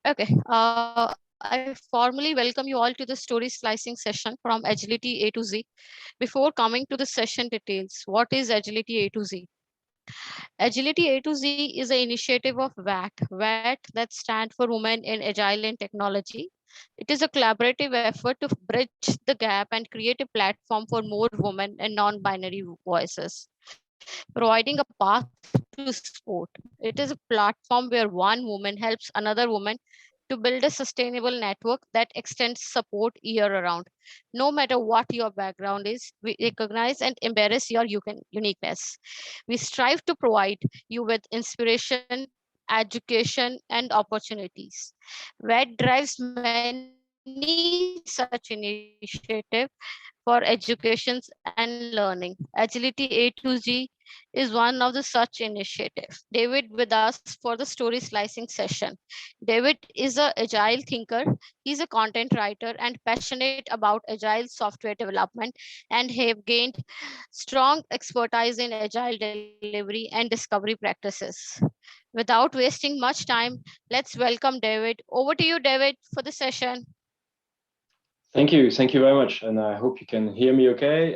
Okay, I formally welcome you all to the story slicing session from Agility A to Z. Before coming to the session details, what is Agility A to Z? Agility A to Z is an initiative of WAT that stands for Women in Agile and Technology. It is a collaborative effort to bridge the gap and create a platform for more women and non-binary voices, providing a path to sport. It is a platform where one woman helps another woman to build a sustainable network that extends support year around. No matter what your background is, we recognize and embrace your uniqueness. We strive to provide you with inspiration, education, and opportunities. WED drives many such initiatives for education and learning. Agility A to Z is one of the such initiative. David with us for the story slicing session. David is a agile thinker. He's a content writer and passionate about agile software development and have gained strong expertise in agile delivery and discovery practices. Without wasting much time, let's welcome David. Over to you, David, for the session. Thank you very much, and I hope you can hear me okay.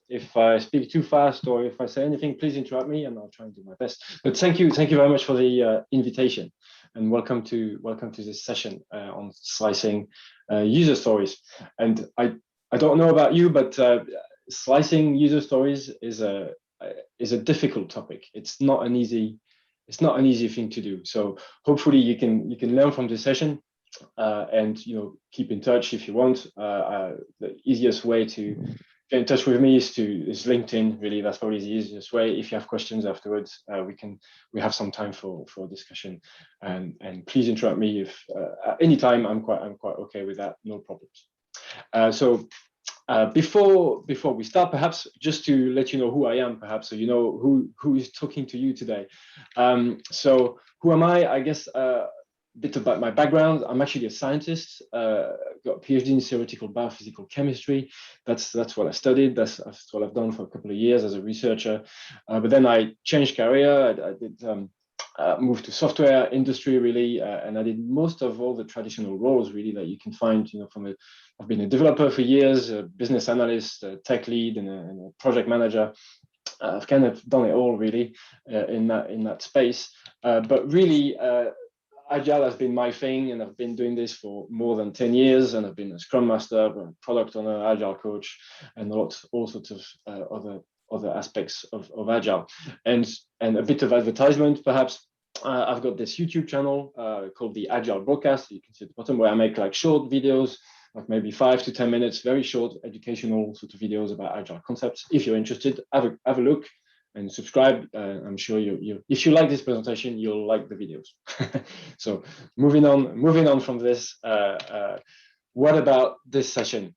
If I speak too fast or if I say anything, please interrupt me, and I'll try and do my best. But thank you very much for the invitation, and welcome to this session on slicing user stories. And I don't know about you, but slicing user stories is a difficult topic. It's not an easy thing to do. So hopefully you can learn from this session. And keep in touch if you want. The easiest way to get in touch with me is LinkedIn. Really, that's probably the easiest way. If you have questions afterwards, we have some time for discussion. And please interrupt me if at any time. I'm quite okay with that. No problems. So before we start, perhaps just to let you know who I am, perhaps so you know who is talking to you today. So who am I? I guess. Bit about my background. I'm actually a scientist, got a PhD in theoretical biophysical chemistry. That's what I studied. That's what I've done for a couple of years as a researcher. But then I changed career. I did move to software industry really, and I did most of all the traditional roles really that you can find. I've been a developer for years, a business analyst, a tech lead, and a project manager. I've kind of done it all really in that space. But really. Agile has been my thing, and I've been doing this for more than 10 years, and I've been a Scrum Master, a product owner, Agile coach, and all sorts of other aspects of Agile. And a bit of advertisement, perhaps. I've got this YouTube channel called the Agile Broadcast. You can see at the bottom where I make like short videos, like maybe 5 to 10 minutes, very short educational sort of videos about Agile concepts. If you're interested, have a look. And subscribe. I'm sure if you like this presentation, you'll like the videos. So moving on from this, what about this session?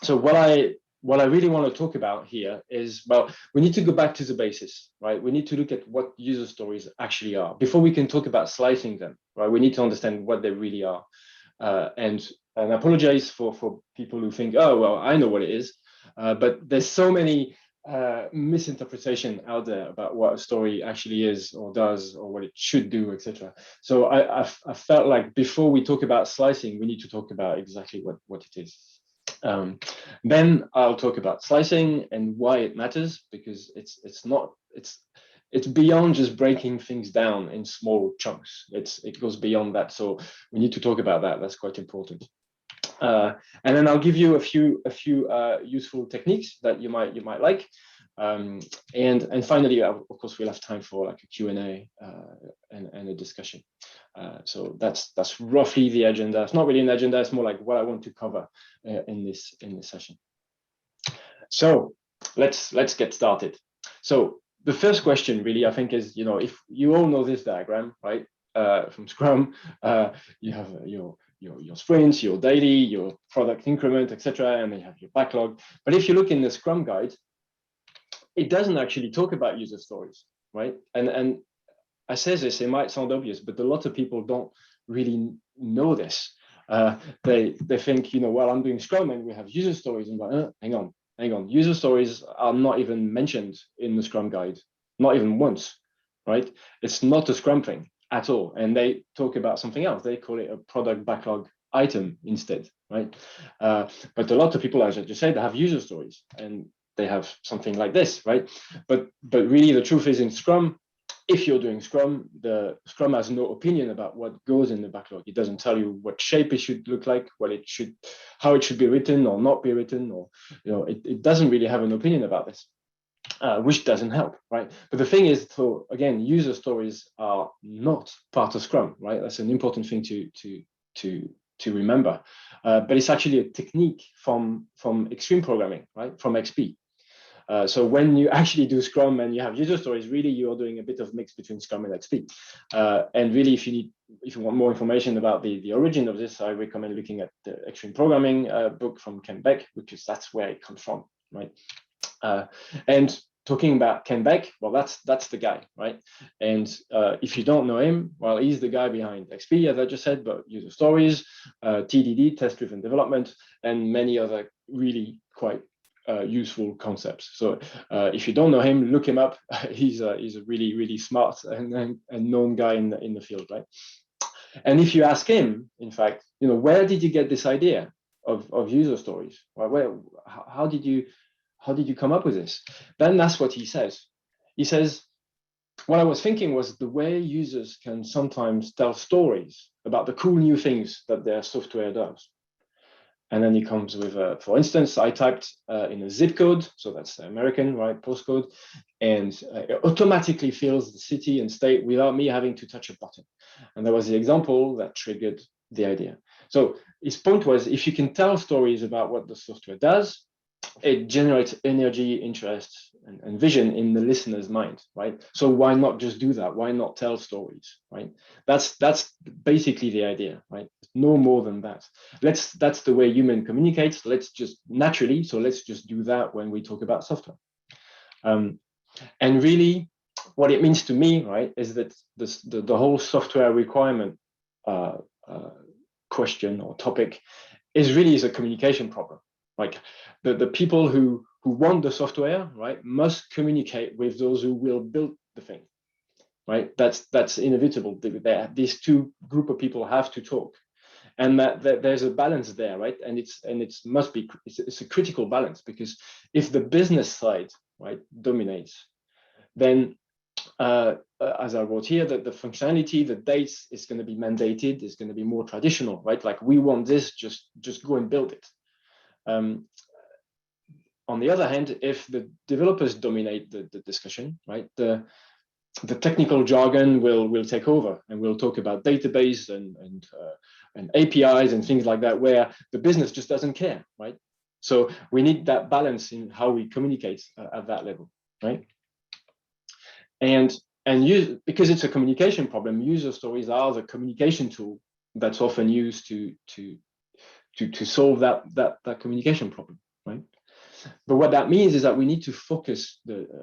So what I really want to talk about here is, well, we need to go back to the basis, right? We need to look at what user stories actually are before we can talk about slicing them, right? We need to understand what they really are. And I apologize for people who think, oh, well, I know what it is, but there's so many misinterpretation out there about what a story actually is or does or what it should do, etc. So I felt like before we talk about slicing, we need to talk about exactly what it is. Then I'll talk about slicing and why it matters, because it's beyond just breaking things down in small chunks. It goes beyond that. So we need to talk about that. That's quite important. And then I'll give you a few useful techniques that you might like, and finally, of course, we'll have time for like a Q&A and a discussion. So that's roughly the agenda. It's not really an agenda. It's more like what I want to cover in this session. So let's get started. So the first question, really, I think, is if you all know this diagram, right, from Scrum, you have your sprints, your daily, your product increment, etc., and then you have your backlog. But if you look in the Scrum guide, it doesn't actually talk about user stories, right? And I say this, it might sound obvious, but a lot of people don't really know this. They think, well, I'm doing Scrum and we have user stories, and like, hang on, user stories are not even mentioned in the Scrum guide, not even once, right? It's not a Scrum thing. at all. And they talk about something else. They call it a product backlog item instead, right? But a lot of people, as I just said, have user stories, and they have something like this, right? But really, the truth is, in Scrum, if you're doing Scrum, the Scrum has no opinion about what goes in the backlog. It doesn't tell you what shape it should look like, how it should be written or not be written, or it doesn't really have an opinion about this. Which doesn't help, right? But the thing is, so again, user stories are not part of Scrum, right? That's an important thing to remember. But it's actually a technique from extreme programming, right? From XP. So when you actually do Scrum and you have user stories, really you're doing a bit of mix between Scrum and XP. And really, if you want more information about the origin of this, I recommend looking at the extreme programming book from Ken Beck, because that's where it comes from, right? And talking about Ken Beck, well, that's the guy, right? And if you don't know him, well, he's the guy behind XP, as I just said, but user stories, TDD, test-driven development, and many other really quite useful concepts. So if you don't know him, look him up. He's a really, really smart and known guy in the field, right? And if you ask him, in fact, where did you get this idea of user stories? Well, how did you come up with this? Then that's what he says. He says, what I was thinking was the way users can sometimes tell stories about the cool new things that their software does. And then he comes with, for instance, I typed in a zip code, so that's American, right, postcode, and it automatically fills the city and state without me having to touch a button. And that was the example that triggered the idea. So his point was, if you can tell stories about what the software does, it generates energy, interest, and vision in the listener's mind, right? So why not just do that? Why not tell stories, right? That's basically the idea, right? No more than that. That's the way human communicates. Let's just do that when we talk about software. And really, what it means to me, right, is that the whole software requirement question or topic is a communication problem. Like the people who want the software, right, must communicate with those who will build the thing, right? That's inevitable. These two group of people have to talk, and that there's a balance there, right? And it's a critical balance, because if the business side, right, dominates, then as I wrote here, that the functionality, the dates is going to be mandated, is going to be more traditional, right? Like, we want this, just go and build it. On the other hand, if the developers dominate the discussion, right, the technical jargon will take over, and we'll talk about database and APIs and things like that, where the business just doesn't care, right? So we need that balance in how we communicate at that level, right? And because it's a communication problem, user stories are the communication tool that's often used to solve that communication problem, right? But what that means is that we need to focus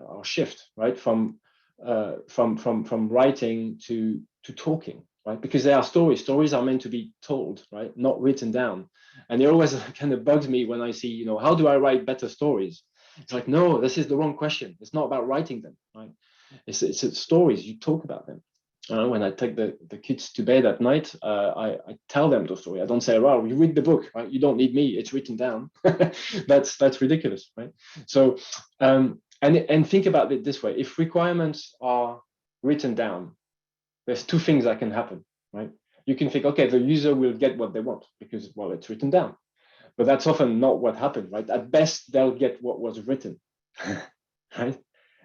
our shift, right, from writing to talking, right? Because they are stories. Stories are meant to be told, right, not written down. And it always kind of bugs me when I see, how do I write better stories? It's like, no, this is the wrong question. It's not about writing them, right? It's stories. You talk about them. When I take the kids to bed at night, I tell them the story. I don't say, "Well, you read the book, right? You don't need me. It's written down." That's ridiculous, right? So, and think about it this way: if requirements are written down, there's two things that can happen, right? You can think, okay, the user will get what they want because, well, it's written down, but that's often not what happened, right? At best, they'll get what was written, right?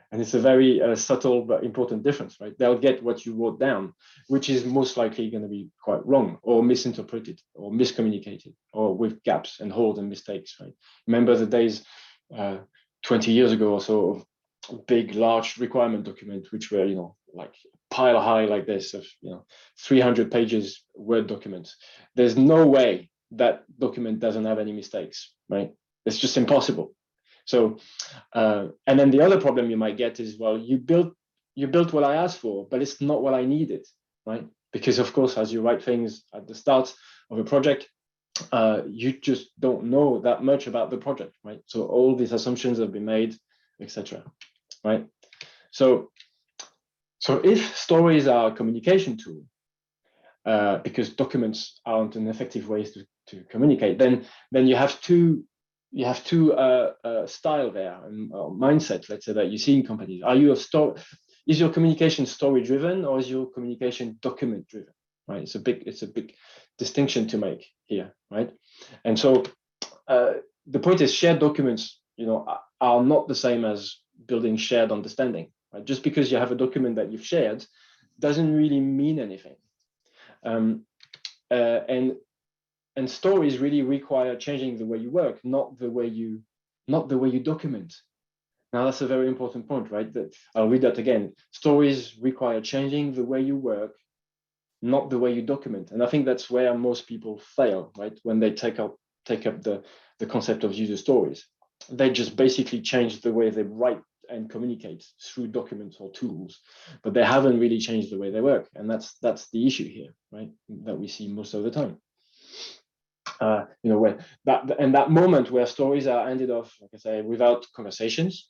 And it's a very subtle but important difference, right? They'll get what you wrote down, which is most likely going to be quite wrong or misinterpreted or miscommunicated or with gaps and holes and mistakes, right? Remember the days 20 years ago or so of big, large requirement document, which were, like pile high like this of, 300 pages Word documents. There's no way that document doesn't have any mistakes, right? It's just impossible. So, and then the other problem you might get is, well, you built what I asked for, but it's not what I needed, right? Because of course, as you write things at the start of a project, you just don't know that much about the project, right? So all these assumptions have been made, etc., right? So So if stories are a communication tool, because documents aren't an effective way to communicate, then you have two style there and mindset, let's say, that you see in companies. Are you is your communication story driven, or is your communication document driven? Right, it's a big distinction to make here, right? And so the point is, shared documents, are not the same as building shared understanding. Right? Just because you have a document that you've shared doesn't really mean anything. Um, and stories really require changing the way you work, not the way you document. Now that's a very important point, right? That I'll read that again. Stories require changing the way you work, not the way you document. And I think that's where most people fail, right? When they take up the concept of user stories, they just basically change the way they write and communicate through documents or tools, but they haven't really changed the way they work. And that's the issue here, right? That we see most of the time. When that moment where stories are ended off, like I say, without conversations,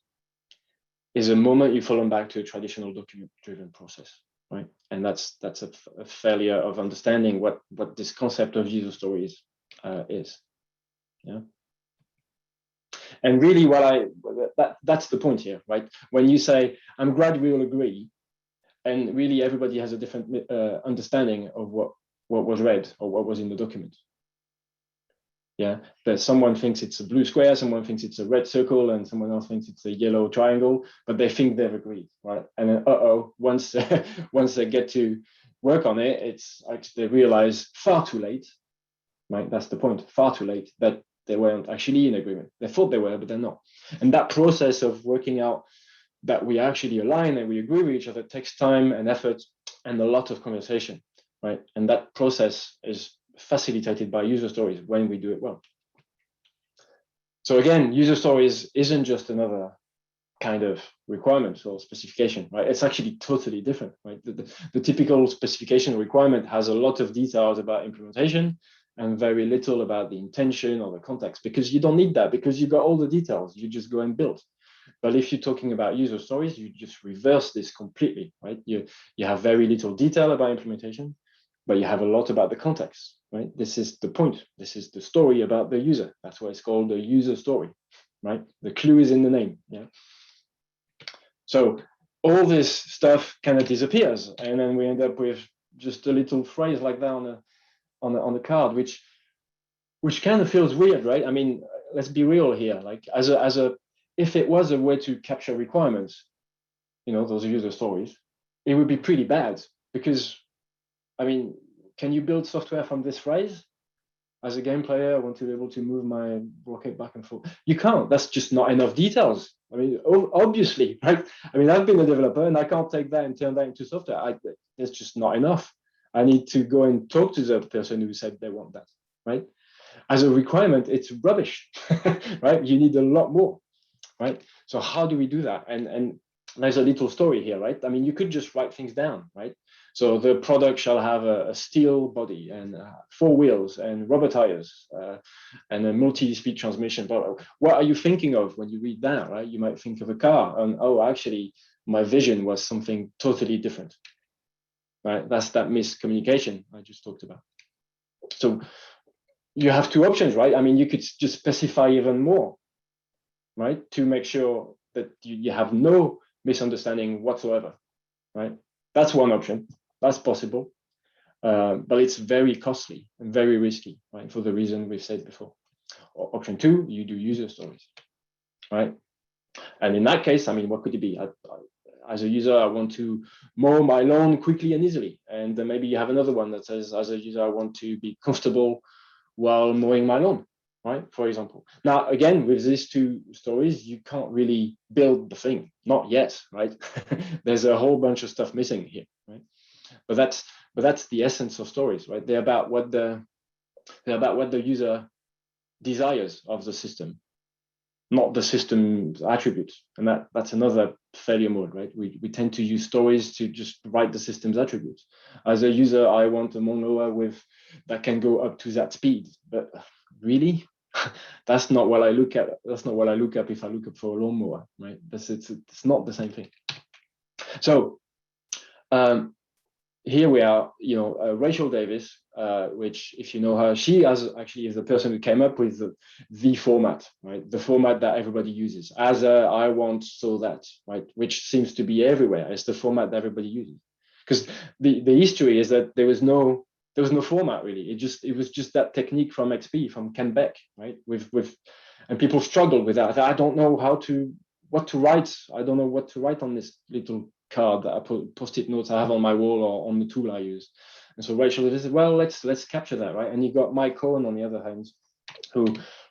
is a moment you fall back to a traditional document-driven process, right? And that's a failure of understanding what this concept of user stories is. Yeah. And really, that's the point here, right? When you say, I'm glad we all agree, and really everybody has a different understanding of what was read or what was in the document. Yeah, that someone thinks it's a blue square, someone thinks it's a red circle, and someone else thinks it's a yellow triangle, but they think they've agreed, right? And then, once once they get to work on it, it's actually they realize far too late, right? That's the point, far too late, that they weren't actually in agreement. They thought they were, but they're not. And that process of working out that we actually align and we agree with each other takes time and effort and a lot of conversation, right? And that process is facilitated by user stories when we do it well. So again, user stories isn't just another kind of requirement or specification, right? It's actually totally different, right? The typical specification requirement has a lot of details about implementation and very little about the intention or the context, because you don't need that, because you got all the details, you just go and build. But if you're talking about user stories, you just reverse this completely, right? You have very little detail about implementation, but you have a lot about the context, right? This is the point. This is the story about the user. That's why it's called the user story, right? The clue is in the name, yeah? So all this stuff kind of disappears, and then we end up with just a little phrase like that on the card, which kind of feels weird, right? I mean, let's be real here. Like if it was a way to capture requirements, those user stories, it would be pretty bad, because, I mean, can you build software from this phrase? As a game player, I want to be able to move my rocket back and forth. You can't. That's just not enough details. I mean, obviously, right? I mean, I've been a developer and I can't take that and turn that into software. There's just not enough. I need to go and talk to the person who said they want that, right? As a requirement, it's rubbish, right? You need a lot more, right? So how do we do that? And there's a little story here, right? I mean, you could just write things down, right? So the product shall have a steel body and 4 wheels and rubber tires and a multi-speed transmission. But what are you thinking of when you read that, right? You might think of a car, and actually, my vision was something totally different, right? That's that miscommunication I just talked about. So you have 2 options, right? I mean, you could just specify even more, right? To make sure that you have no misunderstanding whatsoever, right? That's one option. That's possible, but it's very costly and very risky, right? For the reason we've said before. Option 2, you do user stories, right? And in that case, I mean, what could it be? As a user, I want to mow my lawn quickly and easily. And then maybe you have another one that says, as a user, I want to be comfortable while mowing my lawn, right? For example. Now, again, with these 2 stories, you can't really build the thing, not yet, right? There's a whole bunch of stuff missing here, right? But that's the essence of stories, right? They're about what the user desires of the system, not the system's attributes. And that's another failure mode, right? We tend to use stories to just write the system's attributes. As a user, I want a mower that can go up to that speed. But really, that's not what I look at. That's not what I look up if I look up for a lawnmower, right? It's not the same thing. So Here we are, Rachel Davis, which, if you know her, she actually is the person who came up with the format, right? The format that everybody uses. As a, I want, so that, right? Which seems to be everywhere. It's the format that everybody uses. Because the history is that there was no format really. It was just that technique from XP, from Ken Beck, right? And people struggle with that. I don't know what to write. I don't know what to write on this little card that I put post-it notes I have on my wall or on the tool I use. And so Rachel said, well, let's capture that, right? And you got Mike Cohen on the other hand, who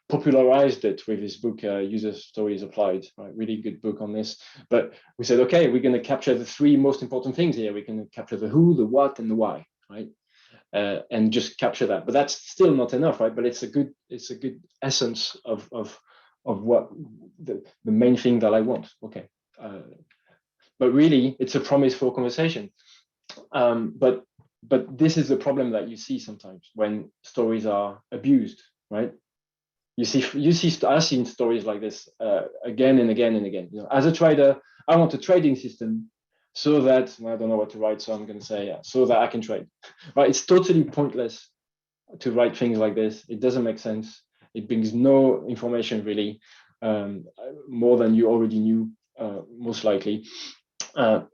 popularized it with his book User Stories Applied, right? Really good book on this. But we said, okay, we're going to capture the three most important things here. We're going to capture the who, the what, and the why, right? And just capture that. But that's still not enough, right? But it's a good essence of what the main thing that I want. Okay. But really, it's a promise for conversation. But this is the problem that you see sometimes when stories are abused, right? I've seen stories like this again and again and again. As a trader, I want a trading system so that I don't know what to write, so I'm going to say so that I can trade. Right? It's totally pointless to write things like this. It doesn't make sense. It brings no information really, more than you already knew, most likely.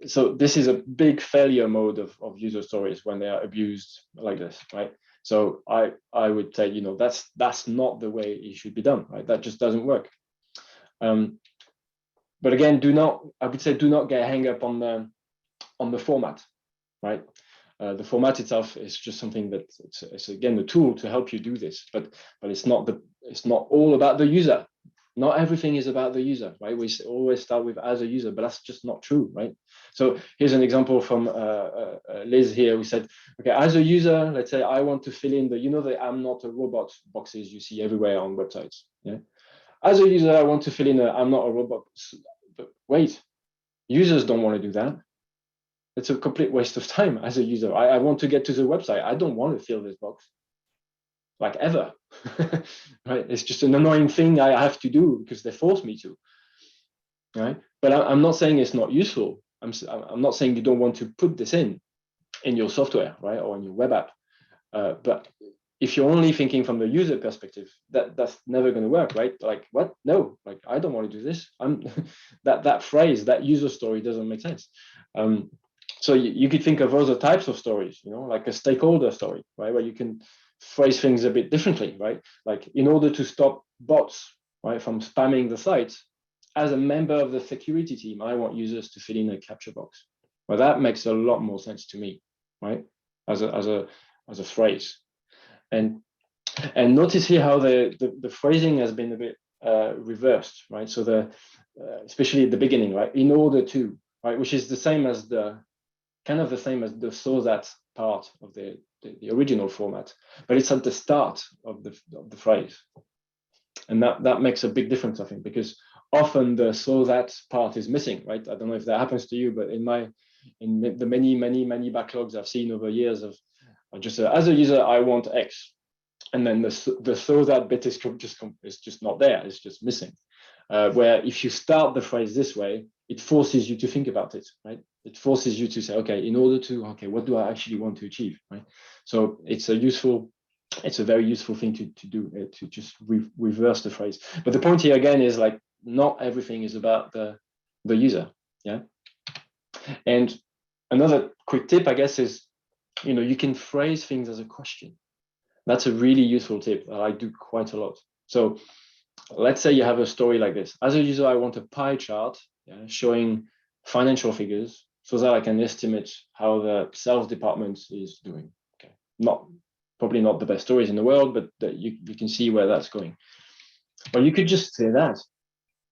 So this is a big failure mode of user stories when they are abused like this, right? So I would say, that's not the way it should be done, right? That just doesn't work. But again, do not get hung up on the format, right? The format itself is just something that it's again a tool to help you do this, but it's not all about the user. Not everything is about the user, right? We always start with as a user, but that's just not true, right? So here's an example from Liz here. We said, okay, as a user, let's say I want to fill in the I'm not a robot boxes you see everywhere on websites. Yeah. As a user, I want to fill in I'm not a robot. But wait, users don't want to do that. It's a complete waste of time as a user. I want to get to the website. I don't want to fill this box. Like ever, right? It's just an annoying thing I have to do because they force me to, right? But I'm not saying it's not useful. I'm not saying you don't want to put this in your software, right, or in your web app. But if you're only thinking from the user perspective, that's never going to work, right? Like what? No, like I don't want to do this. That phrase, that user story doesn't make sense. So you could think of other types of stories, like a stakeholder story, right, where you can phrase things a bit differently, right? Like in order to stop bots, right, from spamming the site, as a member of the security team, I want users to fill in a capture box. Well, that makes a lot more sense to me, right? As a phrase, and notice here how the phrasing has been a bit reversed, right? So especially at the beginning, right? In order to, right, which is the same as the so that part of the original format, but it's at the start of the phrase, and that makes a big difference, I think, because often the so that part is missing, right? I don't know if that happens to you, but in the many backlogs I've seen over years of just as a user, I want X, and then the so that bit is just not there. It's just missing. Where if you start the phrase this way, it forces you to think about it, right? It forces you to say, okay, in order to, okay, what do I actually want to achieve, right? So it's a very useful thing to do, to just reverse the phrase. But the point here again is like, not everything is about the user, yeah? And another quick tip, I guess, is, you can phrase things as a question. That's a really useful tip that I do quite a lot. So let's say you have a story like this. As a user, I want a pie chart, showing financial figures so that I can estimate how the sales department is doing. Okay, probably not the best stories in the world, but you can see where that's going. Or you could just say that.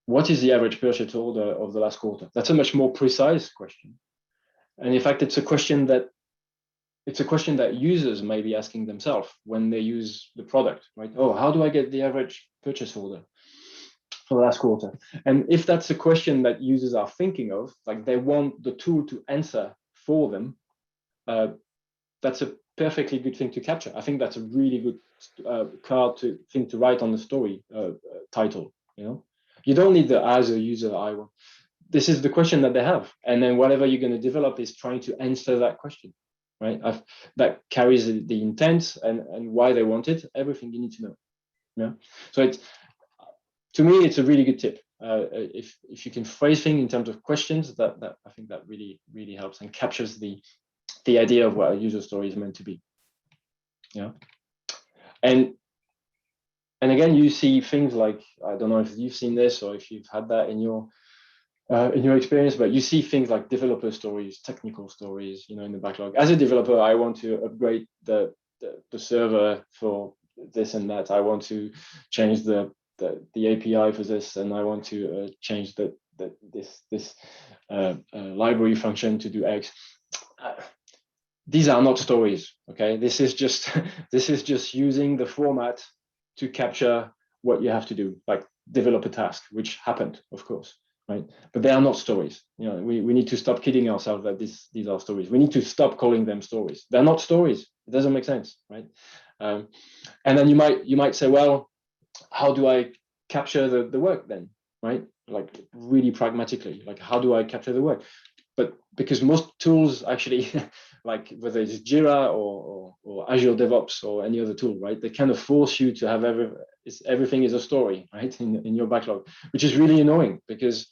What is the average purchase order of the last quarter? That's a much more precise question. And in fact, it's a question that users may be asking themselves when they use the product, right? Oh, how do I get the average purchase order for the last quarter? And if that's a question that users are thinking of, like they want the tool to answer for them, that's a perfectly good thing to capture. I think that's a really good thing to write on the story title. You don't need the as a user I want. this is the question that they have, and then whatever you're going to develop is trying to answer that question, right? That carries the intent and why they want it, everything you need to know. Yeah. So it's, to me, it's a really good tip. If you can phrase things in terms of questions, that I think that really helps and captures the idea of what a user story is meant to be. Yeah. And again, you see things like, I don't know if you've seen this or if you've had that in your experience, but you see things like developer stories, technical stories, in the backlog. As a developer, I want to upgrade the server for this and that. I want to change the API for this, and I want to change this library function to do X. These are not stories, okay? This is just using the format to capture what you have to do, like develop a task, which happened, of course, right? But they are not stories. We need to stop kidding ourselves that these are stories. We need to stop calling them stories. They're not stories. It doesn't make sense, right? And then you might say, well, how do I capture the work then, right? Like really pragmatically, like how do I capture the work? But because most tools actually, like whether it's Jira or Azure DevOps or any other tool, right? They kind of force you to have everything is a story, right? In your backlog, which is really annoying because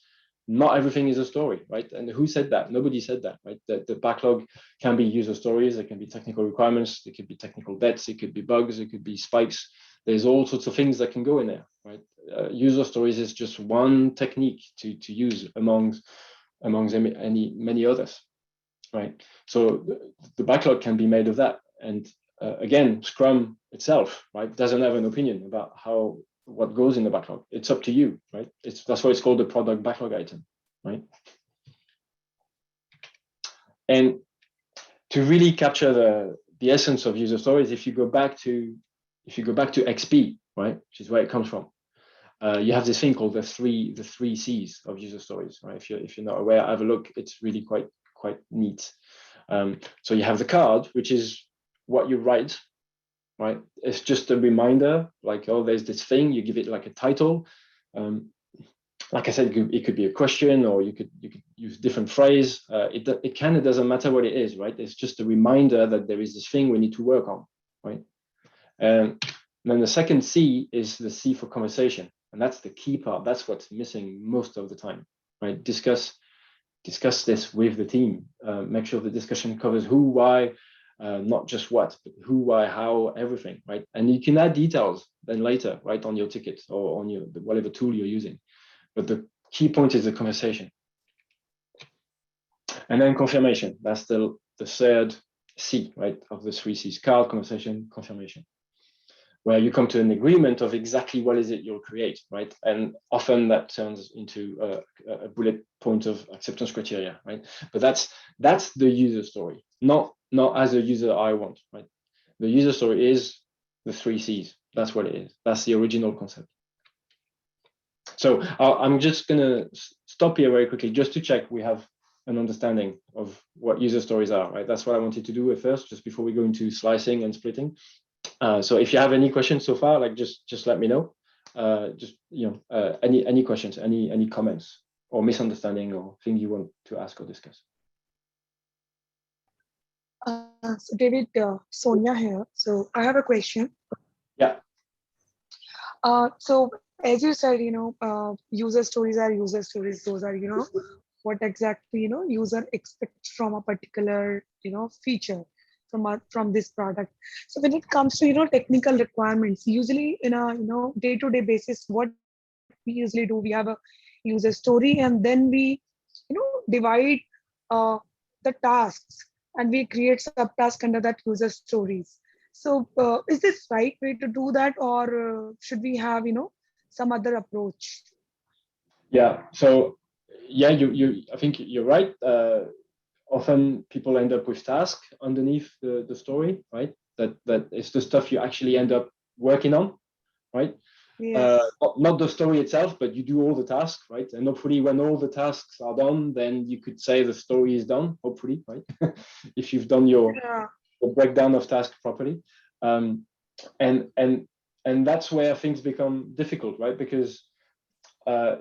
not everything is a story, right? And who said that? Nobody said that, right? The backlog can be user stories, it can be technical requirements, it could be technical debts, it could be bugs, it could be spikes. There's all sorts of things that can go in there, right? User stories is just one technique to use amongst many others, right? So the backlog can be made of that. And again, Scrum itself, right, doesn't have an opinion about what goes in the backlog. It's up to you, right? That's why it's called the product backlog item, right? And to really capture the essence of user stories, if you go back to XP, right, which is where it comes from, you have this thing called the three C's of user stories, right? If you're not aware, have a look. It's really quite neat. So you have the card, which is what you write, right? It's just a reminder, like, oh, there's this thing. You give it like a title. Like I said, it could be a question, or you could use different phrase. It kind of doesn't matter what it is, right? It's just a reminder that there is this thing we need to work on, right? And then the second C is the C for conversation. And that's the key part. That's what's missing most of the time, right? Discuss this with the team. Make sure the discussion covers who, why, not just what, but who, why, how, everything, right? And you can add details then later, right, on your ticket or on whatever tool you're using. But the key point is the conversation. And then confirmation. That's the third C, right, of the three C's: card, conversation, confirmation, where you come to an agreement of exactly what is it you'll create, right? And often that turns into a bullet point of acceptance criteria, right? But that's the user story, not as a user I want, right? The user story is the three C's. That's what it is. That's the original concept. So I'm just going to stop here very quickly just to check we have an understanding of what user stories are, right? That's what I wanted to do at first, just before we go into slicing and splitting. So if you have any questions so far, like just let me know. Any questions, any comments or misunderstanding or things you want to ask or discuss. So David, Sonia here. So I have a question. Yeah. So as you said, user stories are user stories. Those are, what exactly, user expects from a particular, feature from this product. So when it comes to, technical requirements, usually in a, day-to-day basis, what we usually do, we have a user story and then we, divide uh, the tasks and we create subtasks under that user stories. So is this right way to do that, or should we have, some other approach? Yeah. So yeah, I think you're right. Often people end up with tasks underneath the story, right? That is the stuff you actually end up working on, right? Yes. Not the story itself, but you do all the tasks, right? And hopefully when all the tasks are done, then you could say the story is done, hopefully, right? If you've done your breakdown of tasks properly. And that's where things become difficult, right? Because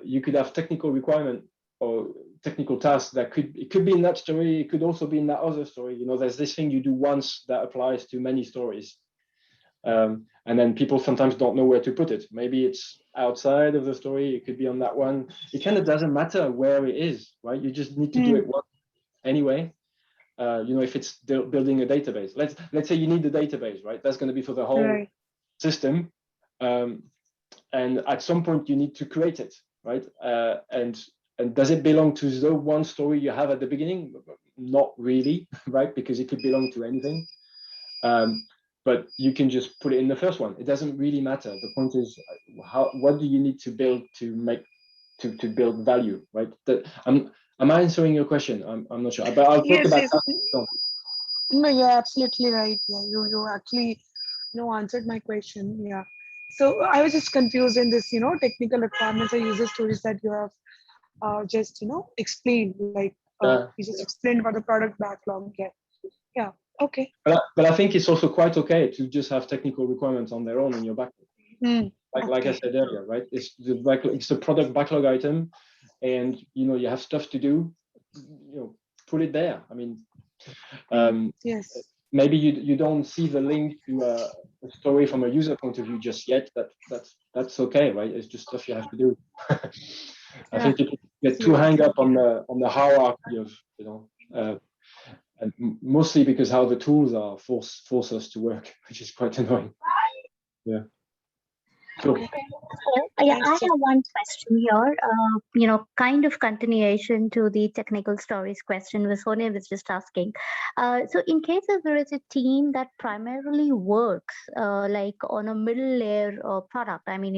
you could have technical requirement or technical task that it could be in that story, it could also be in that other story. You know, there's this thing you do once that applies to many stories. And then people sometimes don't know where to put it. Maybe it's outside of the story, it could be on that one. It kind of doesn't matter where it is, right? You just need to do it once anyway. You know, if it's building a database, let's say you need the database, right? That's going to be for the whole system. And at some point you need to create it, right? And does it belong to the one story you have at the beginning? Not really, right? Because it could belong to anything. But you can just put it in the first one. It doesn't really matter. The point is, what do you need to build to make to build value, right? Am I answering your question? I'm not sure, but I'll talk Yes, about yes. that. No, you're absolutely right. Yeah, you actually answered my question. Yeah. So I was just confused in this, technical requirements or user stories that you have just explained. Like you just explained about the product backlog. Yeah. Yeah. Okay. But I think it's also quite okay to just have technical requirements on their own in your backlog. Like I said earlier, right? It's the product backlog item, and you have stuff to do. Put it there. I mean, yes. Maybe you don't see the link to a story from a user point of view just yet. That's okay, right? It's just stuff you have to do. I think people get too hung up on the hierarchy of and mostly because how the tools are force us to work, which is quite annoying. Yeah. So, yeah, I have one question here, kind of continuation to the technical stories question which Sonia was just asking. So in case if there is a team that primarily works like on a middle layer product, I mean,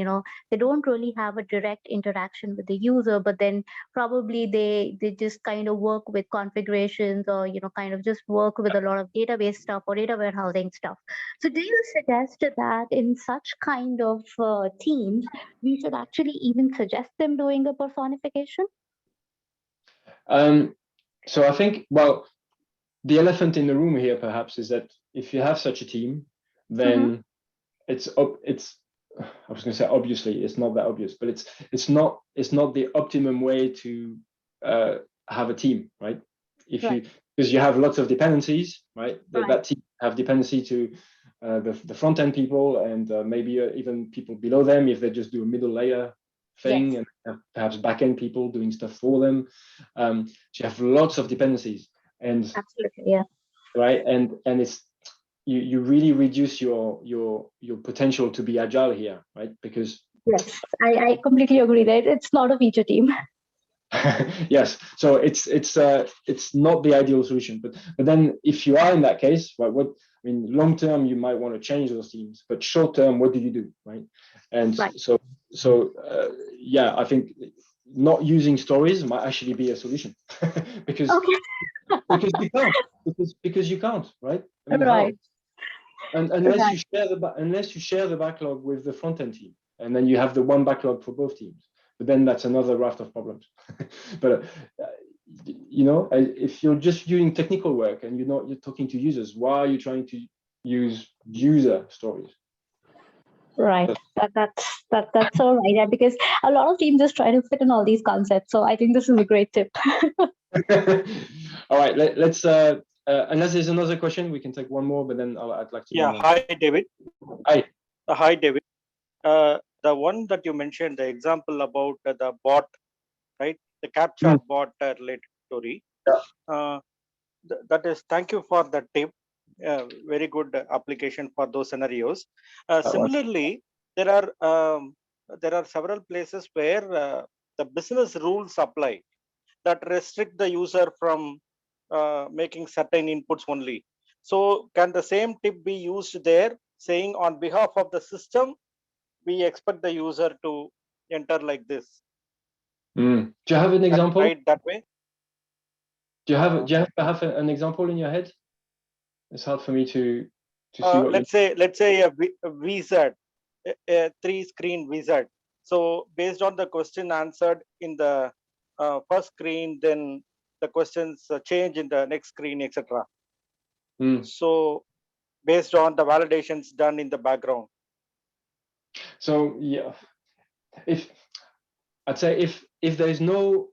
they don't really have a direct interaction with the user, but then probably they just kind of work with configurations or, kind of just work with a lot of database stuff or data warehousing stuff. So do you suggest that in such kind of teams, we should actually even suggest them doing a personification? So I think, well, the elephant in the room here perhaps is that if you have such a team, then I was going to say obviously it's not that obvious, but it's not the optimum way to have a team, right? Because you have lots of dependencies, right? That team have dependency to the front end people and maybe even people below them if they just do a middle layer thing, and perhaps back end people doing stuff for them. So you have lots of dependencies, and absolutely, right, and it's you really reduce your potential to be agile here, right? Because yes, I completely agree that it's not a feature team. Yes, so it's not the ideal solution, but then if you are in that case, right, long term you might want to change those teams, but short term, what do you do, right? And so yeah, I think not using stories might actually be a solution because because you can't, right? I mean, right. And unless you share the backlog with the front end team, and then you have the one backlog for both teams. But then that's another raft of problems. But if you're just doing technical work and you're talking to users, why are you trying to use user stories? Right. That's all right. Yeah, because a lot of teams just try to fit in all these concepts. So I think this is a great tip. All right. Let's unless there's another question, we can take one more. But then I'd like to. Yeah. Hi, David. Hi. Hi, David. The one that you mentioned, the example about the bot, right? The captcha bot related story. That is, thank you for that tip. Very good application for those scenarios. Similarly, there are several places where the business rules apply that restrict the user from making certain inputs only. So can the same tip be used there, saying on behalf of the system, we expect the user to enter like this? Do you have an example? Right, that way? Do you have an example in your head? It's hard for me to see what. Let's say a wizard, a 3-screen wizard. So based on the question answered in the first screen, then the questions change in the next screen, etc. So based on the validations done in the background. So yeah, I'd say if there's no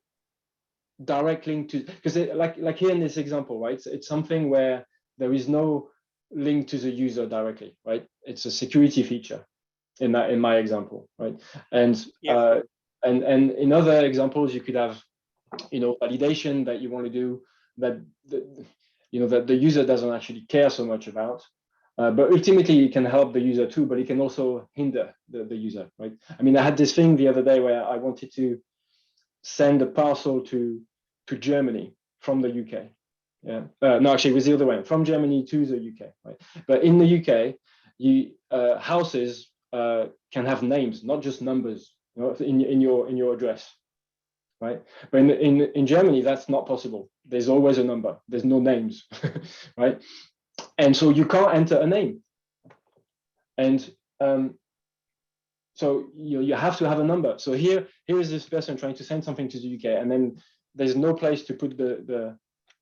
direct link to, because like here in this example, right? It's something where there is no link to the user directly, right? It's a security feature in my example, right? And Yes. and in other examples, you could have, validation that you want to do that that the user doesn't actually care so much about. But ultimately, it can help the user too, but it can also hinder the user, right? I mean, I had this thing the other day where I wanted to send a parcel to Germany from the UK. Yeah, no, actually, it was the other way, from Germany to the UK, right? But in the UK, houses can have names, not just numbers, in your address, right? But in Germany, that's not possible. There's always a number. There's no names, right? And so you can't enter a name. And so you have to have a number. So here is this person trying to send something to the UK, and then there's no place to put the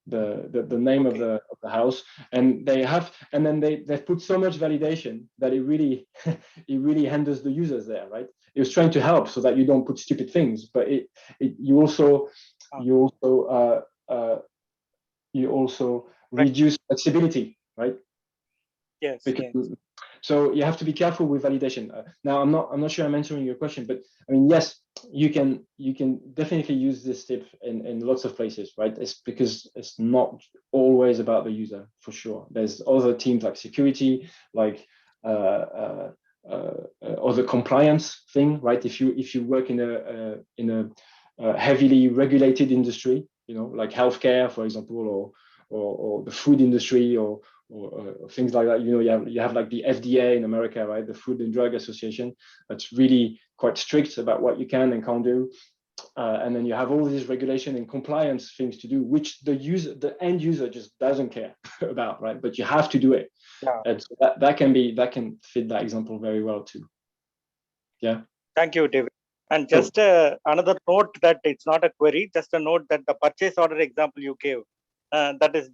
name of the house, and then they've put so much validation that it really it really hinders the users there, right? It was trying to help so that you don't put stupid things, but you also reduce flexibility, right? Yes. Because, so you have to be careful with validation. Now, I'm not sure I'm answering your question, but I mean, yes, you can definitely use this tip in lots of places, right? It's because it's not always about the user, for sure. There's other teams like security, like other compliance thing, right? If you work in a heavily regulated industry, like healthcare, for example, or the food industry, or things like that. You have like the FDA in America, right? The Food and Drug Association, that's really quite strict about what you can and can't do. And then you have all these regulation and compliance things to do, which the end user just doesn't care about, right? But you have to do it. Yeah. And so that can fit that example very well too. Yeah. Thank you, David. And just another note that it's not a query, just a note that the purchase order example you gave, that is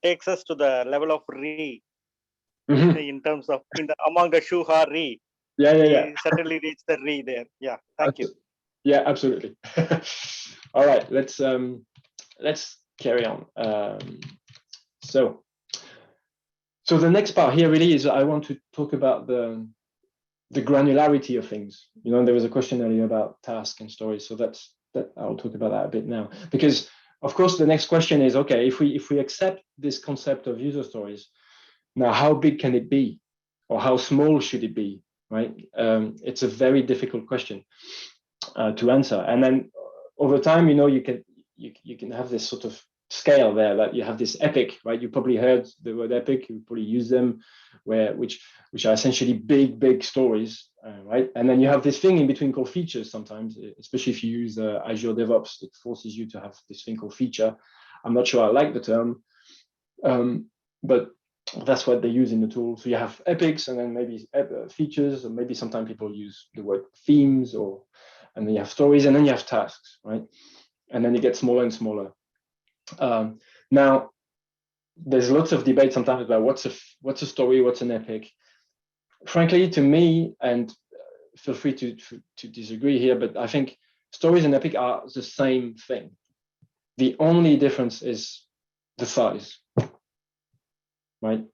takes us to the level of re in terms of among the shuha re. Yeah. We certainly reach the re there. Yeah. Thank you. Yeah, absolutely. All right, let's carry on. So the next part here really is I want to talk about the granularity of things. There was a question earlier about task and stories, so that I'll talk about that a bit now, because of course the next question is, okay, if we accept this concept of user stories, now how big can it be, or how small should it be, right? It's a very difficult question to answer. And then over time, you can have this sort of scale there, that you have this epic, right? You probably heard the word epic, you probably use them, which are essentially big stories, right? And then you have this thing in between called features sometimes, especially if you use Azure DevOps, it forces you to have this thing called feature. I'm not sure I like the term, but that's what they use in the tool. So you have epics, and then maybe features, or maybe sometimes people use the word themes, and then you have stories, and then you have tasks, right? And then it gets smaller and smaller. Now, there's lots of debate sometimes about what's a story, what's an epic. Frankly, to me, and feel free to disagree here, but I think stories and epic are the same thing. The only difference is the size, right?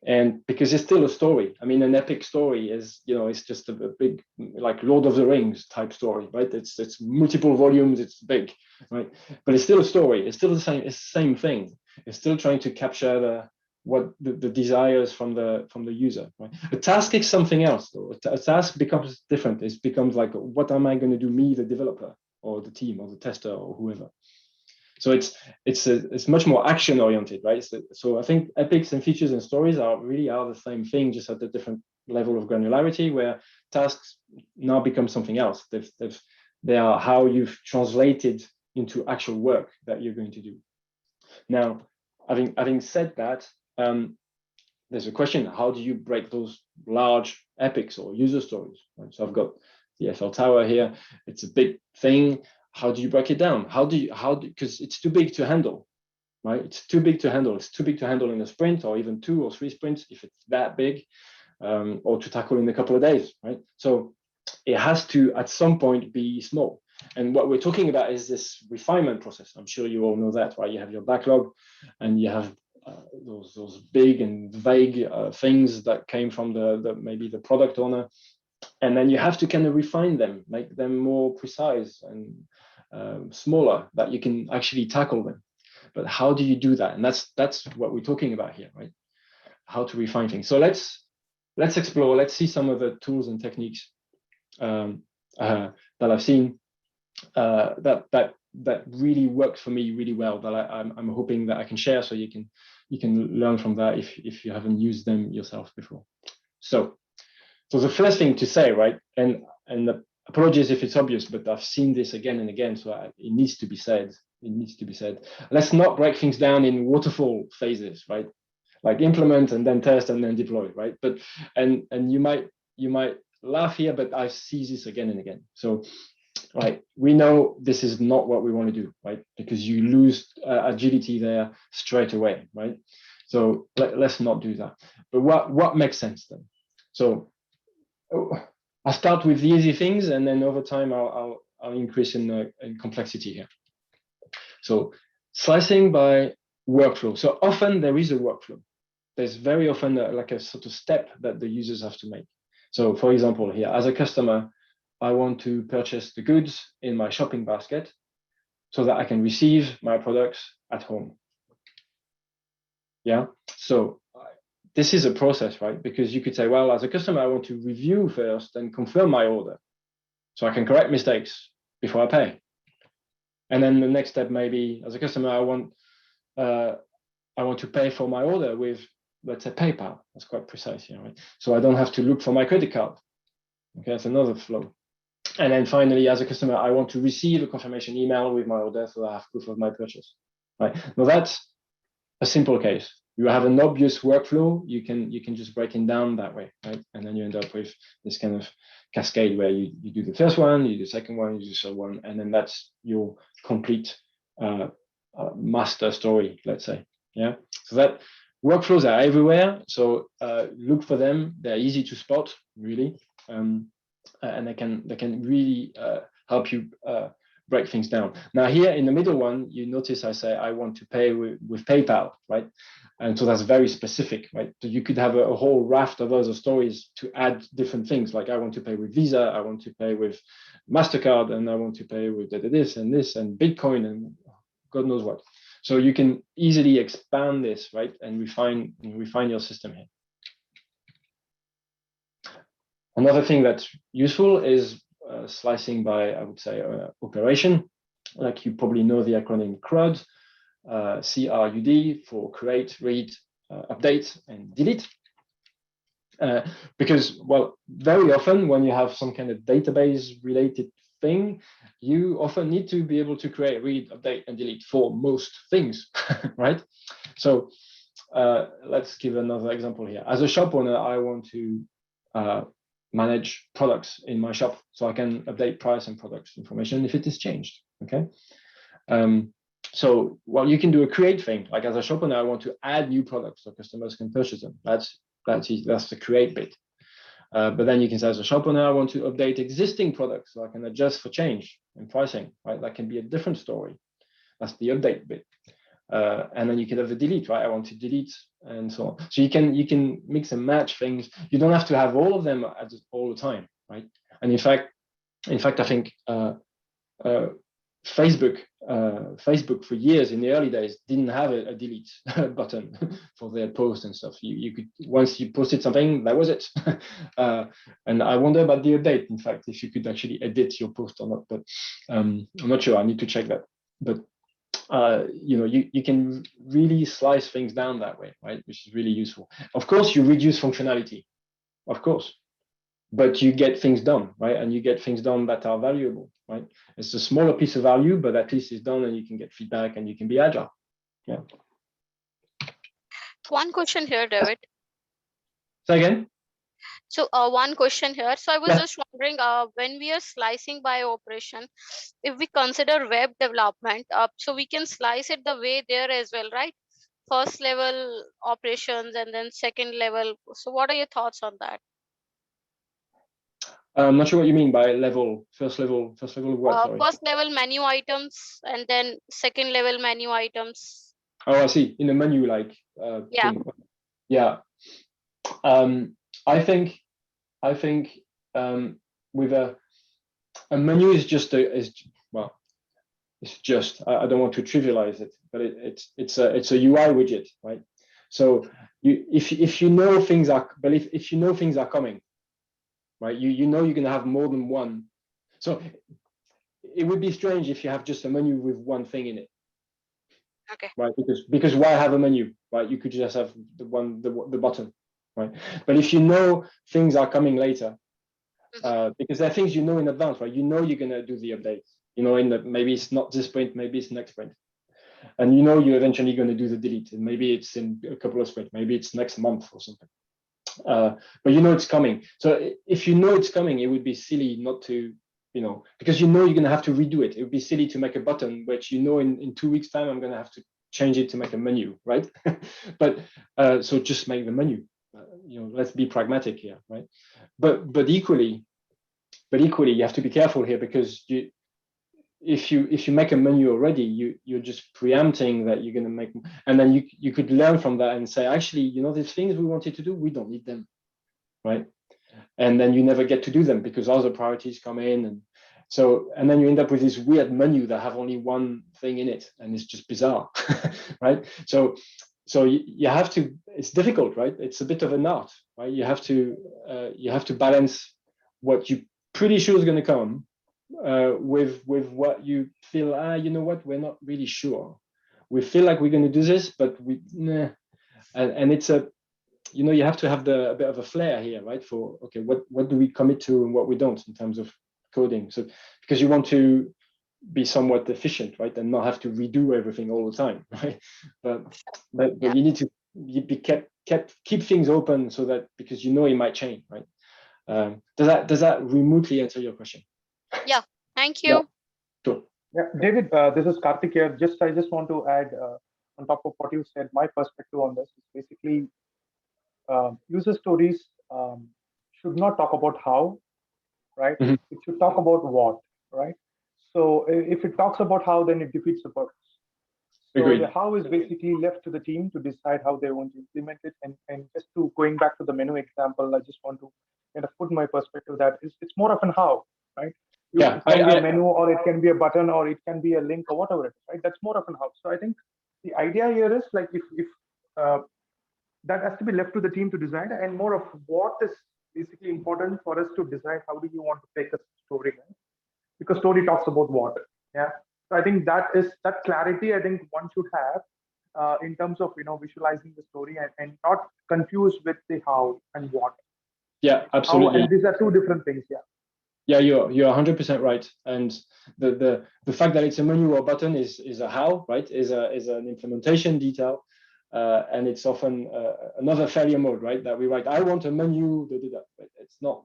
And because it's still a story. I mean, an epic story is, it's just a big, like Lord of the Rings type story, right? It's multiple volumes, it's big, right? But it's still a story. It's still the same. It's the same thing. It's still trying to capture the desires from the user, right? A task is something else, though. A task becomes different. It becomes like, what am I going to do, me, the developer, or the team, or the tester, or whoever? So it's much more action oriented, right? So I think epics and features and stories are the same thing, just at a different level of granularity, where tasks now become something else. They are how you've translated into actual work that you're going to do. Now, having said that, there's a question: how do you break those large epics or user stories? Right? So I've got the Eiffel Tower here. It's a big thing. How do you break it down? Because it's too big to handle, right? It's too big to handle. It's too big to handle in a sprint, or even 2 or 3 sprints if it's that big, or to tackle in a couple of days, right? So it has to, at some point, be small. And what we're talking about is this refinement process. I'm sure you all know that, right? You have your backlog, and you have those big and vague things that came from maybe the product owner, and then you have to kind of refine them, make them more precise and smaller, that you can actually tackle them. But how do you do that? And that's what we're talking about here, right? How to refine things. So let's explore. Let's see some of the tools and techniques that I've seen that really worked for me really well, that I'm hoping that I can share, so you can learn from that if you haven't used them yourself before. So the first thing to say, right, and apologies if it's obvious, but I've seen this again and again, so it needs to be said. It needs to be said. Let's not break things down in waterfall phases, right? Like implement and then test and then deploy, right? But and you might laugh here, but I see this again and again. So, right, we know this is not what we want to do, right? Because you lose agility there straight away, right? So let's not do that. But what makes sense then? So I'll start with the easy things, and then over time I'll increase in complexity here. So slicing by workflow. So often there is a workflow. There's very often like a sort of step that the users have to make. So for example, here, as a customer, I want to purchase the goods in my shopping basket so that I can receive my products at home. Yeah, so this is a process, right? Because you could say, well, as a customer, I want to review first and confirm my order so I can correct mistakes before I pay. And then the next step, maybe as a customer, I want to pay for my order with, let's say, PayPal. That's quite precise here, right? So I don't have to look for my credit card. Okay, that's another flow. And then finally, as a customer, I want to receive a confirmation email with my order so I have proof of my purchase, right? Now that's a simple case. You have an obvious workflow, you can just break it down that way, right? And then you end up with this kind of cascade where you do the first one, you do the second one, you do the third one, and then that's your complete master story, let's say. Yeah. So that workflows are everywhere. So look for them. They're easy to spot, really, and they can really help you break things down. Now here in the middle one, you notice I say I want to pay with PayPal, right? And so that's very specific, right? So you could have a whole raft of other stories to add different things, like I want to pay with Visa, I want to pay with MasterCard, and I want to pay with this and Bitcoin and God knows what. So you can easily expand this, right? And refine your system here. Another thing that's useful is slicing by, I would say, operation. Like you probably know the acronym CRUD, CRUD, for create, read, update, and delete. Because, well, very often when you have some kind of database related thing, you often need to be able to create, read, update, and delete for most things, right? So let's give another example here. As a shop owner, I want to manage products in my shop so I can update price and products information if it is changed, okay? So, well, you can do a create thing. Like as a shop owner, I want to add new products so customers can purchase them. That's the create bit. But then you can say as a shop owner, I want to update existing products so I can adjust for change in pricing, right? That can be a different story. That's the update bit. And then you can have the delete, right? I want to delete and so on. So you can mix and match things. You don't have to have all of them all the time, right? And in fact, I think Facebook for years in the early days didn't have a delete button for their posts and stuff. You could, once you posted something, that was it. And I wonder about the update, in fact, if you could actually edit your post or not, but I'm not sure. I need to check that. But you can really slice things down that way, right? Which is really useful. Of course, you reduce functionality, of course, but you get things done, right? And you get things done that are valuable, right? It's a smaller piece of value, but at least it's done and you can get feedback and you can be agile. Yeah. One question here, David. Say again? So one question here. So I was just wondering, when we are slicing by operation, if we consider web development, so we can slice it the way there as well, right? First level operations and then second level. So what are your thoughts on that? I'm not sure what you mean by level, first level of what, sorry? First level menu items and then second level menu items. Oh, I see. In a menu like Yeah. thing. Yeah. I think with a menu is just well, it's just, I don't want to trivialize it, but it's a UI widget, right? So if you know things are, but if you know things are coming, right, you know you're gonna have more than one. So it would be strange if you have just a menu with one thing in it. Okay. Right, because why have a menu, right? You could just have the button, right? But if you know things are coming later, because there are things you know in advance, right? You know you're gonna do the updates. You know, maybe it's not this sprint, maybe it's next sprint, and you know you're eventually going to do the delete, and maybe it's in a couple of sprints, maybe it's next month or something. But you know it's coming. So if you know it's coming, it would be silly not to, you know, because you know you're going to have to redo it. It would be silly to make a button which you know in 2 weeks time I'm going to have to change it to make a menu, right? But so just make the menu. You know, let's be pragmatic here, right? But equally you have to be careful here, because if you make a menu already, you're just preempting that you're going to make, and then you could learn from that and say, actually, you know, these things we wanted to do, we don't need them, right? And then you never get to do them because other priorities come in, and then you end up with this weird menu that have only one thing in it, and it's just bizarre. Right? So you have to, it's difficult, right? It's a bit of an art, right? You have to balance what you pretty sure is going to come with what you feel, you know what, we're not really sure. We feel like we're going to do this, but nah. And it's you know, you have to have a bit of a flair here, right? For, okay, what do we commit to and what we don't in terms of coding? So because you want to be somewhat efficient, right, and not have to redo everything all the time, right? But you need to keep things open, so that, because you know it might change, right? Does that remotely answer your question? Yeah, thank you. Yeah. Sure. Yeah, David, this is Karthik here. I just want to add on top of what you said, my perspective on this is basically user stories should not talk about how, right? Mm-hmm. It should talk about what, right? So if it talks about how, then it defeats the purpose. So Agreed. the how is basically left to the team to decide how they want to implement it. And just to going back to the menu example, I just want to kind of put my perspective that it's more of an how, right? Yeah, it can be a menu, or it can be a button, or it can be a link, or whatever it is, right? That's more of an how. So I think the idea here is like if that has to be left to the team to decide, and more of what is basically important for us to decide how do you want to take a story, right? Because story talks about what, yeah. So I think that clarity I think one should have in terms of, you know, visualizing the story, and not confused with the how and what. Yeah, absolutely. How, and these are two different things. Yeah. Yeah, you're 100% right, and the fact that it's a menu or button is a how, right? Is an implementation detail, and it's often another failure mode, right? That we write, I want a menu. It's not.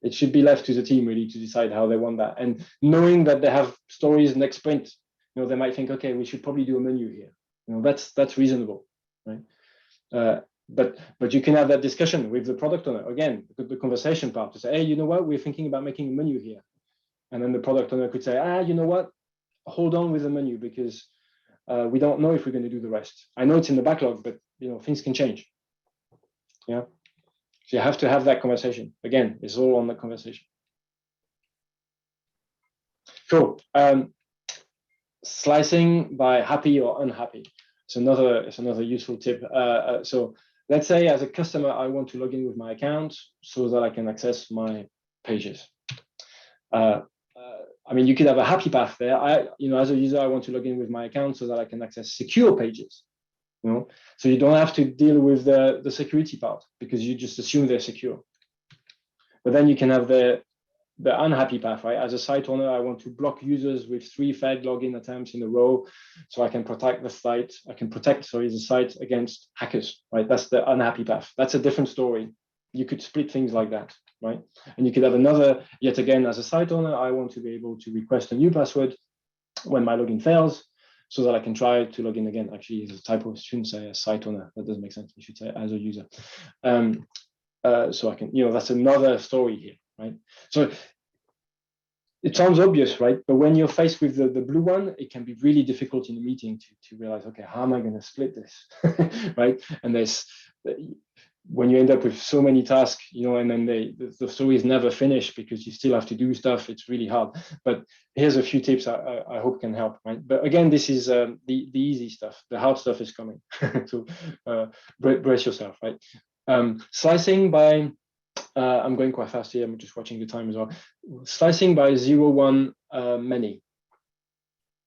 It should be left to the team really to decide how they want that, and knowing that they have stories next sprint, you know, they might think, okay, we should probably do a menu here. You know, that's reasonable, right? But you can have that discussion with the product owner, again, the conversation part, to say, hey, you know what, we're thinking about making a menu here. And then the product owner could say, you know what, hold on with the menu, because we don't know if we're going to do the rest. I know it's in the backlog, but you know, things can change. Yeah. So you have to have that conversation. Again, it's all on the conversation. Cool. Slicing by happy or unhappy. It's another useful tip. So let's say as a customer, I want to log in with my account so that I can access my pages. I mean, you could have a happy path there. You know, as a user, I want to log in with my account so that I can access secure pages. You know, so you don't have to deal with the security part, because you just assume they're secure. But then you can have the unhappy path, right? As a site owner, I want to block users with 3 fed login attempts in a row, so I can protect the site. The site against hackers, right? That's the unhappy path. That's a different story. You could split things like that, right? And you could have another, yet again, as a site owner, I want to be able to request a new password when my login fails, so that I can try to log in again. Actually, it's a typo. I shouldn't say a site owner. That doesn't make sense. You should say as a user. So I can, you know, that's another story here, right? So it sounds obvious, right? But when you're faced with the blue one, it can be really difficult in a meeting to realize, okay, how am I going to split this, right? And there's, when you end up with so many tasks, you know, and then the story is never finished because you still have to do stuff. It's really hard. But here's a few tips I hope can help, right? But again, this is the easy stuff. The hard stuff is coming. So brace yourself, right? Slicing by, I'm going quite fast here. I'm just watching the time as well. Slicing by 0, 1, many.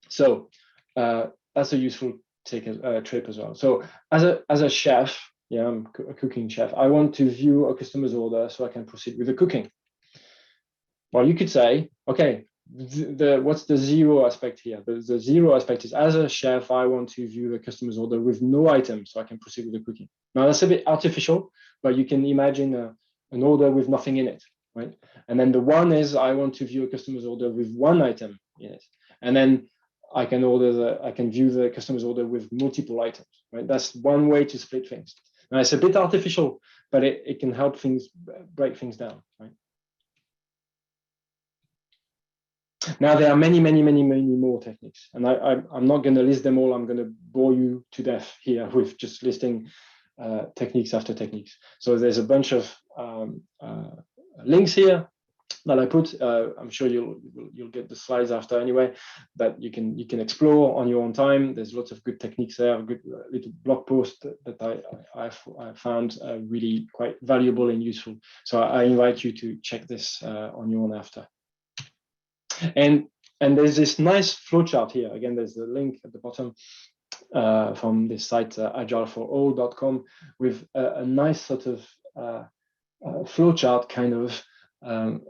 So that's a useful trip as well. So as a chef, yeah, I'm a cooking chef, I want to view a customer's order so I can proceed with the cooking. Well, you could say, okay, what's the 0 aspect here? The 0 aspect is, as a chef, I want to view the customer's order with no items so I can proceed with the cooking. Now that's a bit artificial, but you can imagine an order with nothing in it, right? And then the 1 is, I want to view a customer's order with 1 item in it. And then I can view the customer's order with multiple items, right? That's one way to split things. Now it's a bit artificial, but it can help things break things down, right? Now there are many more techniques, and I'm not going to list them all. I'm going to bore you to death here with just listing techniques after techniques. So there's a bunch of links here that I put. I'm sure you'll get the slides after anyway, that you can explore on your own time. There's lots of good techniques there, a good little blog post that I found really quite valuable and useful. So I invite you to check this on your own after. And there's this nice flowchart here. Again, there's the link at the bottom from this site, agileforall.com, with a nice sort of flowchart kind of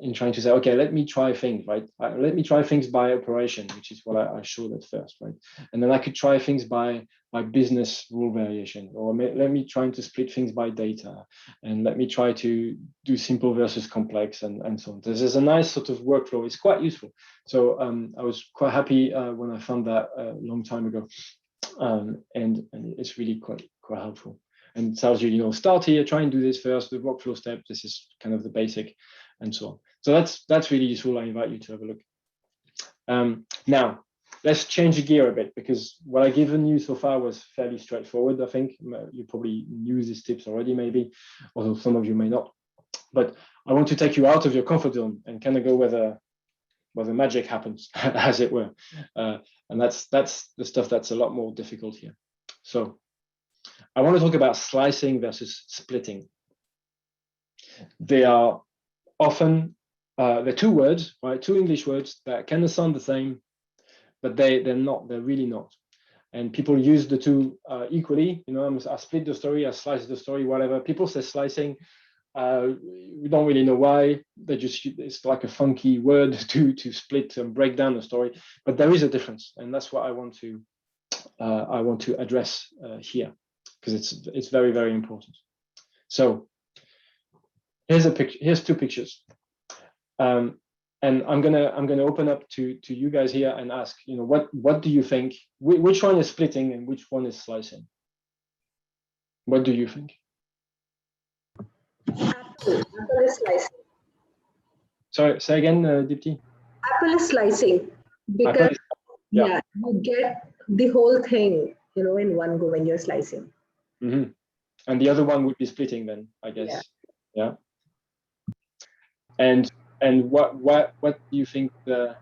in trying to say, okay, let me try things, right? Let me try things by operation, which is what I showed at first, right? And then I could try things by business rule variation, or let me try to split things by data, and let me try to do simple versus complex, and so on. There's a nice sort of workflow. It's quite useful. So I was quite happy when I found that a long time ago, and it's really quite helpful. And it tells you, you know, start here, try and do this first, the workflow step. This is kind of the basic, and so on. So that's really useful. I invite you to have a look. Now, let's change the gear a bit, because what I've given you so far was fairly straightforward. I think you probably knew these tips already, maybe, although some of you may not. But I want to take you out of your comfort zone and kind of go where the magic happens, as it were. And that's the stuff that's a lot more difficult here. So I want to talk about slicing versus splitting. They are often, they're two words, right? Two English words that kind of sound the same, but they're not, they're really not. And people use the two equally. You know, I split the story, I slice the story, whatever. People say slicing. We don't really know why. It's like a funky word to split and break down the story. But there is a difference, and that's what I want to address here, because it's very, very important. So here's a picture. Here's two pictures, and I'm gonna open up to you guys here and ask, you know, what do you think? Which one is splitting and which one is slicing? What do you think? Apple is slicing. Sorry, say again, Dipti. Apple is slicing because yeah, you get the whole thing, you know, in one go when you're slicing. Mm-hmm. And the other one would be splitting then, I guess. Yeah. And what do you think the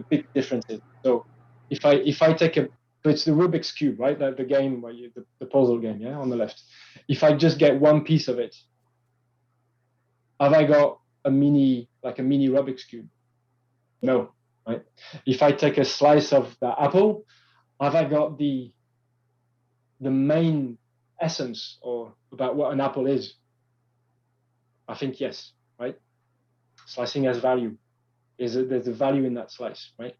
big difference is? So if I take so it's the Rubik's Cube, right? The game where the puzzle game, yeah, on the left. If I just get one piece of it, have I got a mini Rubik's Cube? No, right? If I take a slice of the apple, have I got the main essence or about what an apple is? I think yes, right? Slicing has value. There's a value in that slice, right?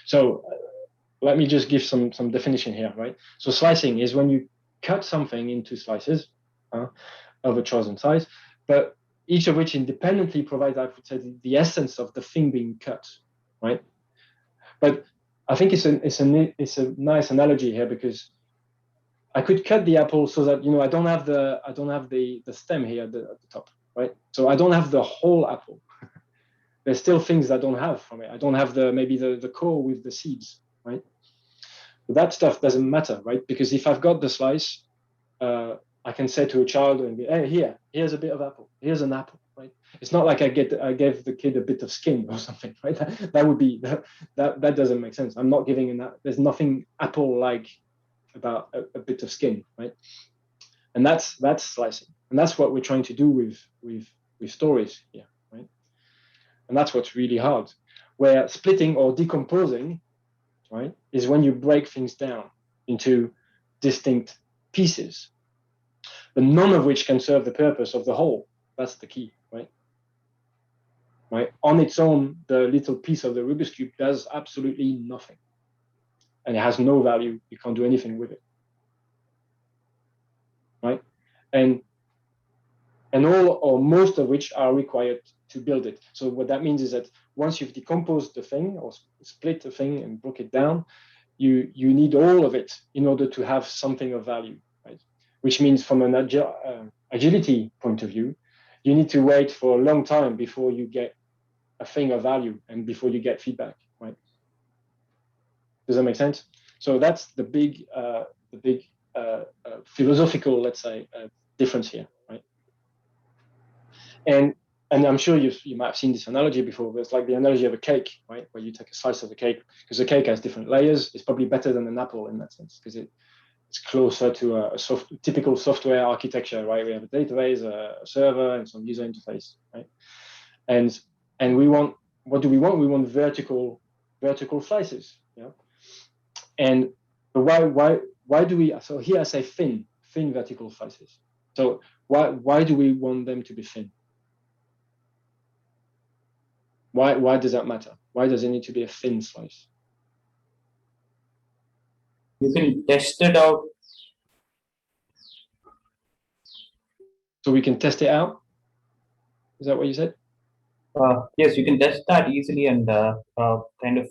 So let me just give some definition here, right? So slicing is when you cut something into slices of a chosen size, but each of which independently provides, I would say, the essence of the thing being cut, right? But I think it's a nice analogy here, because I could cut the apple so that, you know, I don't have the stem here at the top, right? So I don't have the whole apple. There's still things I don't have from it. I don't have maybe the core with the seeds, right? But that stuff doesn't matter, right? Because if I've got the slice, I can say to a child, and be, hey, here's a bit of apple. Here's an apple, right? It's not like I gave the kid a bit of skin or something, right? That would be that doesn't make sense. I'm not giving that. There's nothing apple-like about a bit of skin, right? And that's slicing, and that's what we're trying to do with stories here, right? And that's what's really hard. Where splitting or decomposing, right, is when you break things down into distinct pieces, but none of which can serve the purpose of the whole. That's the key, right? Right? On its own, the little piece of the Rubik's Cube does absolutely nothing. And it has no value. You can't do anything with it. Right? And all or most of which are required to build it. So what that means is that once you've decomposed the thing or split the thing and broke it down, you need all of it in order to have something of value, right? Which means from an agility point of view, you need to wait for a long time before you get a thing of value and before you get feedback, right? Does that make sense? So that's the big philosophical, let's say, difference here, right? And I'm sure you might have seen this analogy before, but it's like the analogy of a cake, right? Where you take a slice of the cake, because the cake has different layers. It's probably better than an apple in that sense, because it's closer to a typical software architecture, right? We have a database, a server, and some user interface, right? And we want, what do we want? We want vertical slices, yeah. And why do we? So here I say thin vertical slices. So why do we want them to be thin? Why does that matter? Why does it need to be a thin slice? You can test it out. So we can test it out? Is that what you said? Yes, you can test that easily and kind of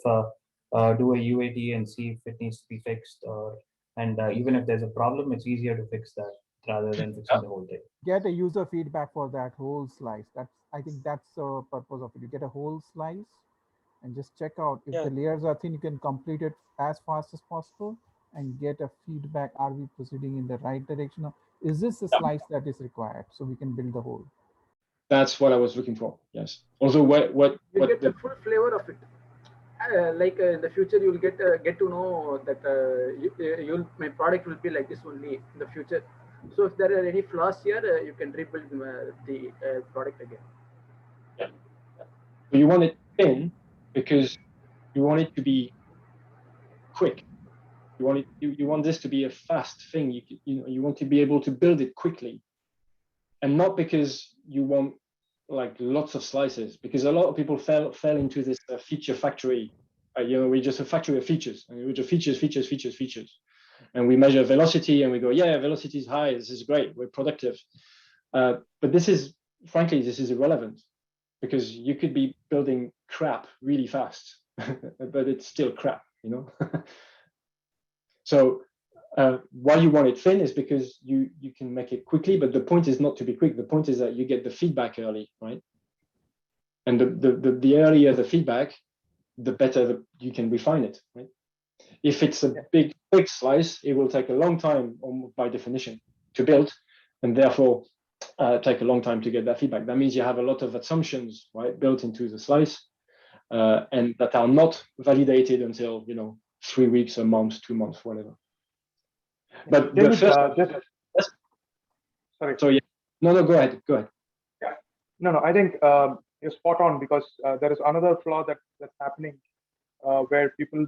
do a UAT and see if it needs to be fixed. And even if there's a problem, it's easier to fix that rather than fixing the whole thing. Get a user feedback for that whole slice. I think that's the purpose of it. You get a whole slice and just check out if the layers are thin, you can complete it as fast as possible and get a feedback. Are we proceeding in the right direction? Or is this the slice that is required so we can build the whole? That's what I was looking for. Yes. Also, what get the full flavor of it. Like in the future, you'll get to know that my product will be like this only in the future. So if there are any flaws here, you can rebuild the product again. Yeah. So you want it thin because you want it to be quick. You want this to be a fast thing. You want to be able to build it quickly, and not because you want like lots of slices. Because a lot of people fell into this feature factory. We're just a factory of features, and we just features, and we measure velocity, and we go, yeah, velocity is high. This is great. We're productive. But this is, frankly, this is irrelevant, because you could be building crap really fast, but it's still crap, So why you want it thin is because you can make it quickly, but the point is not to be quick. The point is that you get the feedback early, right? And the earlier the feedback, the better you can refine it, right? If it's a big quick slice, it will take a long time, by definition, to build, and therefore take a long time to get that feedback. That means you have a lot of assumptions, right, built into the slice, and that are not validated until 3 weeks, a month, 2 months, whatever. But David, sorry. So yeah, no, go ahead. Yeah, no. I think you're spot on, because there is another flaw that's happening where people,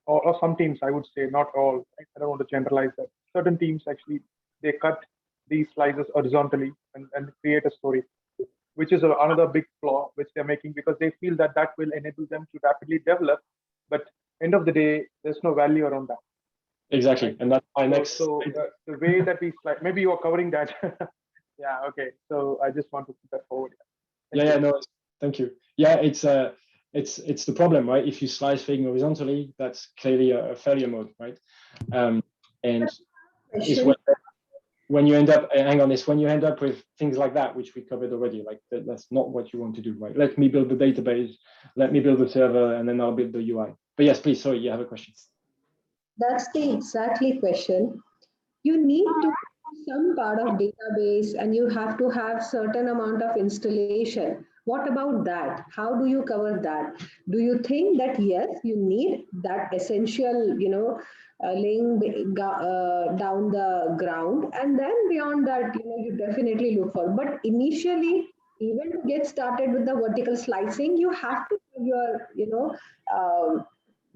or some teams, I would say, not all. Right? I don't want to generalize that. Certain teams actually they cut these slices horizontally and create a story, which is another big flaw which they're making, because they feel that will enable them to rapidly develop. But end of the day, there's no value around that. Exactly, right? And that's my next. So the way that we slide, maybe you are covering that. Yeah. Okay. So I just want to put that forward. Thank you. Yeah, it's the problem, right? If you slice things horizontally, that's clearly a failure mode, right? And it's when you end up, hang on this, when you end up with things like that, which we covered already, like that's not what you want to do, right? Let me build the database, let me build the server, and then I'll build the UI. But yes, please, sorry, you have a question. That's the exactly question. You need to some part of database and you have to have certain amount of installation. What about that? How do you cover that? Do you think that yes, you need that essential, laying down the ground, and then beyond that, you definitely look for. But initially, even to get started with the vertical slicing, you have to have your,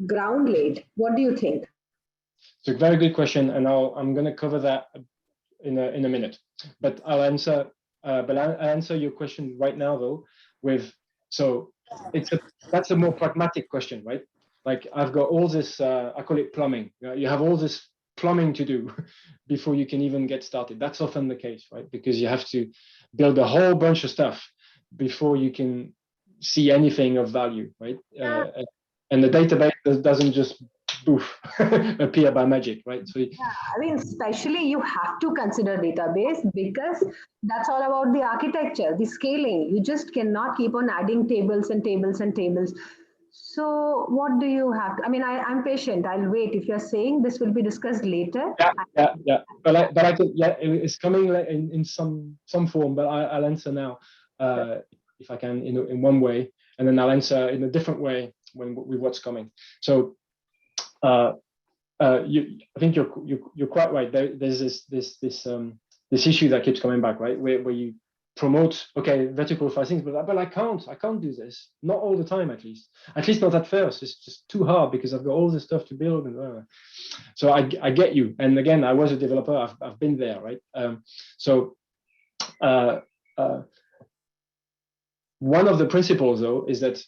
ground laid. What do you think? It's a very good question, and I'm going to cover that in a minute. But I'll answer. I'll answer your question right now, though. That's a more pragmatic question, right? Like I've got all this. I call it plumbing. You have all this plumbing to do before you can even get started. That's often the case, right? Because you have to build a whole bunch of stuff before you can see anything of value, right? And the database doesn't just appear by magic, right? So especially you have to consider database because that's all about the architecture, the scaling. You just cannot keep on adding tables and tables and tables. So what do you have to, I'm patient, I'll wait. If you're saying this will be discussed later. Yeah. But I think, it's coming in some form, but I'll answer now if I can in one way, and then I'll answer in a different way with what's coming. So I think you're quite right. There's this issue that keeps coming back, right? Where you promote vertical slicing, but I can't do this. Not all the time, at least not at first. It's just too hard because I've got all this stuff to build and so I get you. And again, I was a developer. I've been there, right? One of the principles, though, is that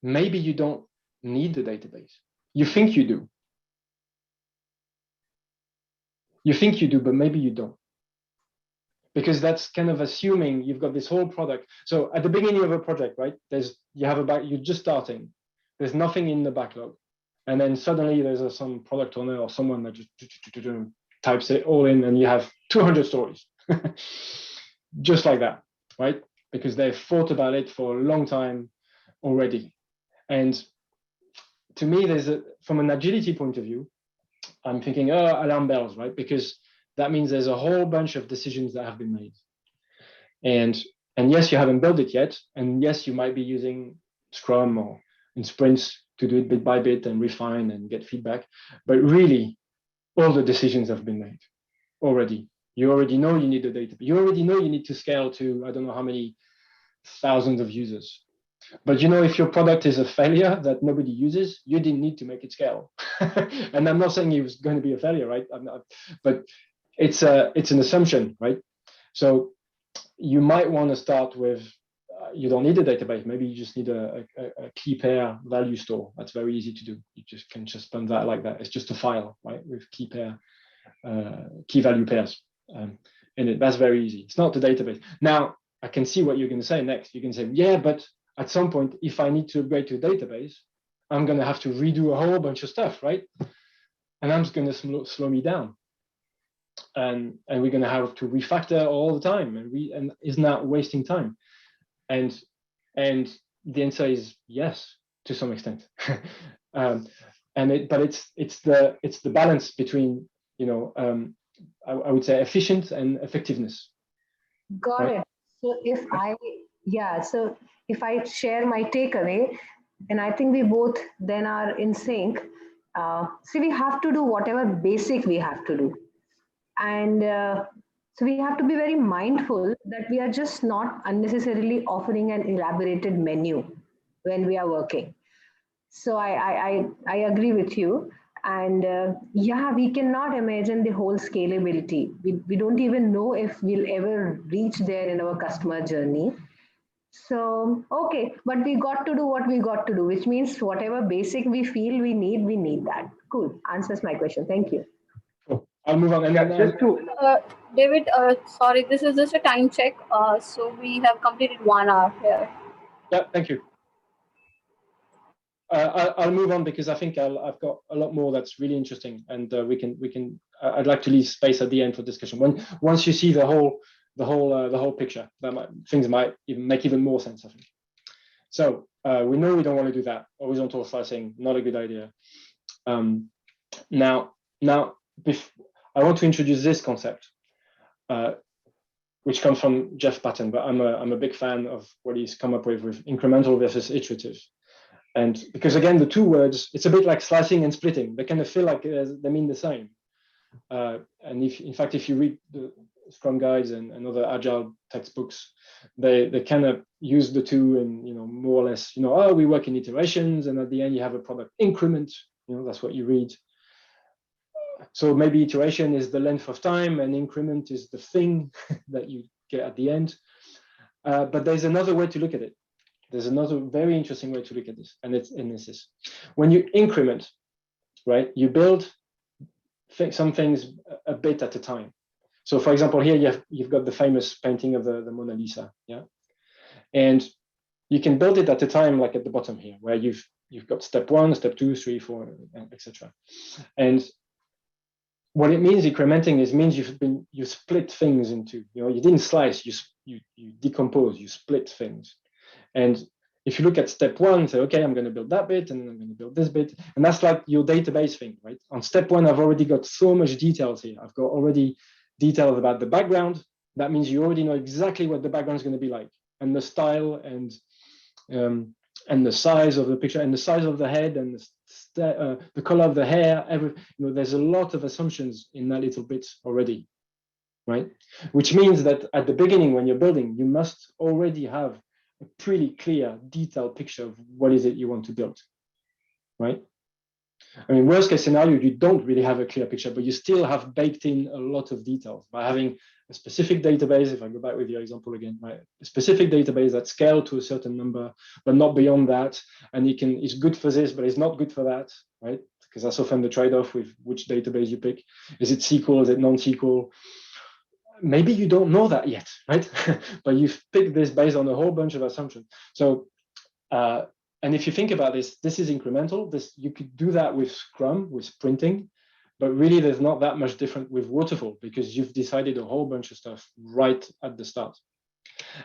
maybe you don't need the database. You think you do. But maybe you don't. Because that's kind of assuming you've got this whole product. So at the beginning of a project, right, you're just starting. There's nothing in the backlog. And then suddenly there's some product owner or someone that just types it all in and you have 200 stories. Just like that, right? Because they've thought about it for a long time already. And to me, from an agility point of view, I'm thinking, alarm bells, right? Because that means there's a whole bunch of decisions that have been made. And yes, you haven't built it yet. And yes, you might be using Scrum or in sprints to do it bit by bit and refine and get feedback. But really, all the decisions have been made already. You already know you need the data. You already know you need to scale to, I don't know how many thousands of users. But if your product is a failure that nobody uses, you didn't need to make it scale. And I'm not saying it was going to be a failure, right? But it's an assumption, right? So you might want to start with, you don't need a database. Maybe you just need a key pair value store. That's very easy to do. You can just run that like that. It's just a file, right, with key value pairs. And that's very easy. It's not the database. Now, I can see what you're going to say next. You can say, yeah, but at some point, if I need to upgrade to a database, I'm going to have to redo a whole bunch of stuff, right? And I'm just going to slow me down. And we're going to have to refactor all the time. And isn't that wasting time? And the answer is yes, to some extent. But it's the balance between, I would say efficient and effectiveness. Got right? It. So if I share my takeaway, and I think we both then are in sync. See, we have to do whatever basic we have to do. And so we have to be very mindful that we are just not unnecessarily offering an elaborated menu when we are working. So I agree with you. And we cannot imagine the whole scalability. We don't even know if we'll ever reach there in our customer journey. So, okay, but we got to do what we got to do, which means whatever basic we feel we need that. Cool. Answers my question. Thank you. Cool. I'll move on. David, sorry, this is just a time check. So we have completed 1 hour here. Yeah, thank you. I'll move on because I think I've got a lot more that's really interesting, and we can. I'd like to leave space at the end for discussion. Once you see the whole picture, things might even make even more sense, I think. So we know we don't want to do that. Horizontal slicing, not a good idea. Now, I want to introduce this concept, which comes from Jeff Patton, but I'm a big fan of what he's come up with incremental versus iterative. And because again, the two words, it's a bit like slicing and splitting. They kind of feel like they mean the same. And in fact, if you read the Scrum guides and other agile textbooks, they kind of use the two and, more or less, oh, we work in iterations, and at the end you have a product increment. That's what you read. So maybe iteration is the length of time, and increment is the thing that you get at the end. But there's another way to look at it. There's another very interesting way to look at this, and this is when you increment, right? You build some things a bit at a time. So, for example, here you've got the famous painting of the Mona Lisa, yeah, and you can build it at a time, like at the bottom here, where you've got step 1, step 2, 3, 4, etc. And what it means, incrementing, means you split things into, you didn't slice, you decompose, you split things. And if you look at step 1, say, okay, I'm going to build that bit, and then I'm going to build this bit. And that's like your database thing, right? On step 1, I've already got so much details here. I've got already details about the background. That means you already know exactly what the background is going to be like, and the style, and the size of the picture, and the size of the head, and the color of the hair. There's a lot of assumptions in that little bit already, right? Which means that at the beginning, when you're building, you must already have a pretty clear, detailed picture of what is it you want to build, right? I mean, worst case scenario, you don't really have a clear picture, but you still have baked in a lot of details by having a specific database. If I go back with your example again, right? A specific database that's scaled to a certain number, but not beyond that. And it's good for this, but it's not good for that, right? Because that's often the trade-off with which database you pick. Is it SQL? Is it non-SQL? Maybe you don't know that yet, right? But you've picked this based on a whole bunch of assumptions. So, and if you think about this is incremental. You could do that with Scrum, with sprinting, but really there's not that much different with waterfall because you've decided a whole bunch of stuff right at the start.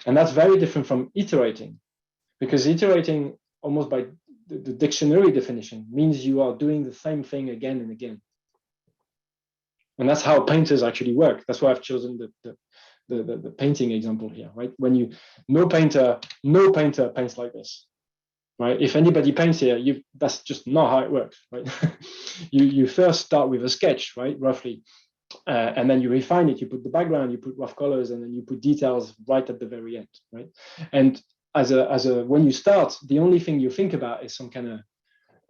And that's very different from iterating, because iterating, almost by the dictionary definition, means you are doing the same thing again and again. And that's how painters actually work. That's why I've chosen the painting example here, right? When no painter paints like this, right? If anybody paints here, that's just not how it works, right? you first start with a sketch, right, roughly, and then you refine it. You put the background, you put rough colors, and then you put details right at the very end, right? And when you start, the only thing you think about is some kind of,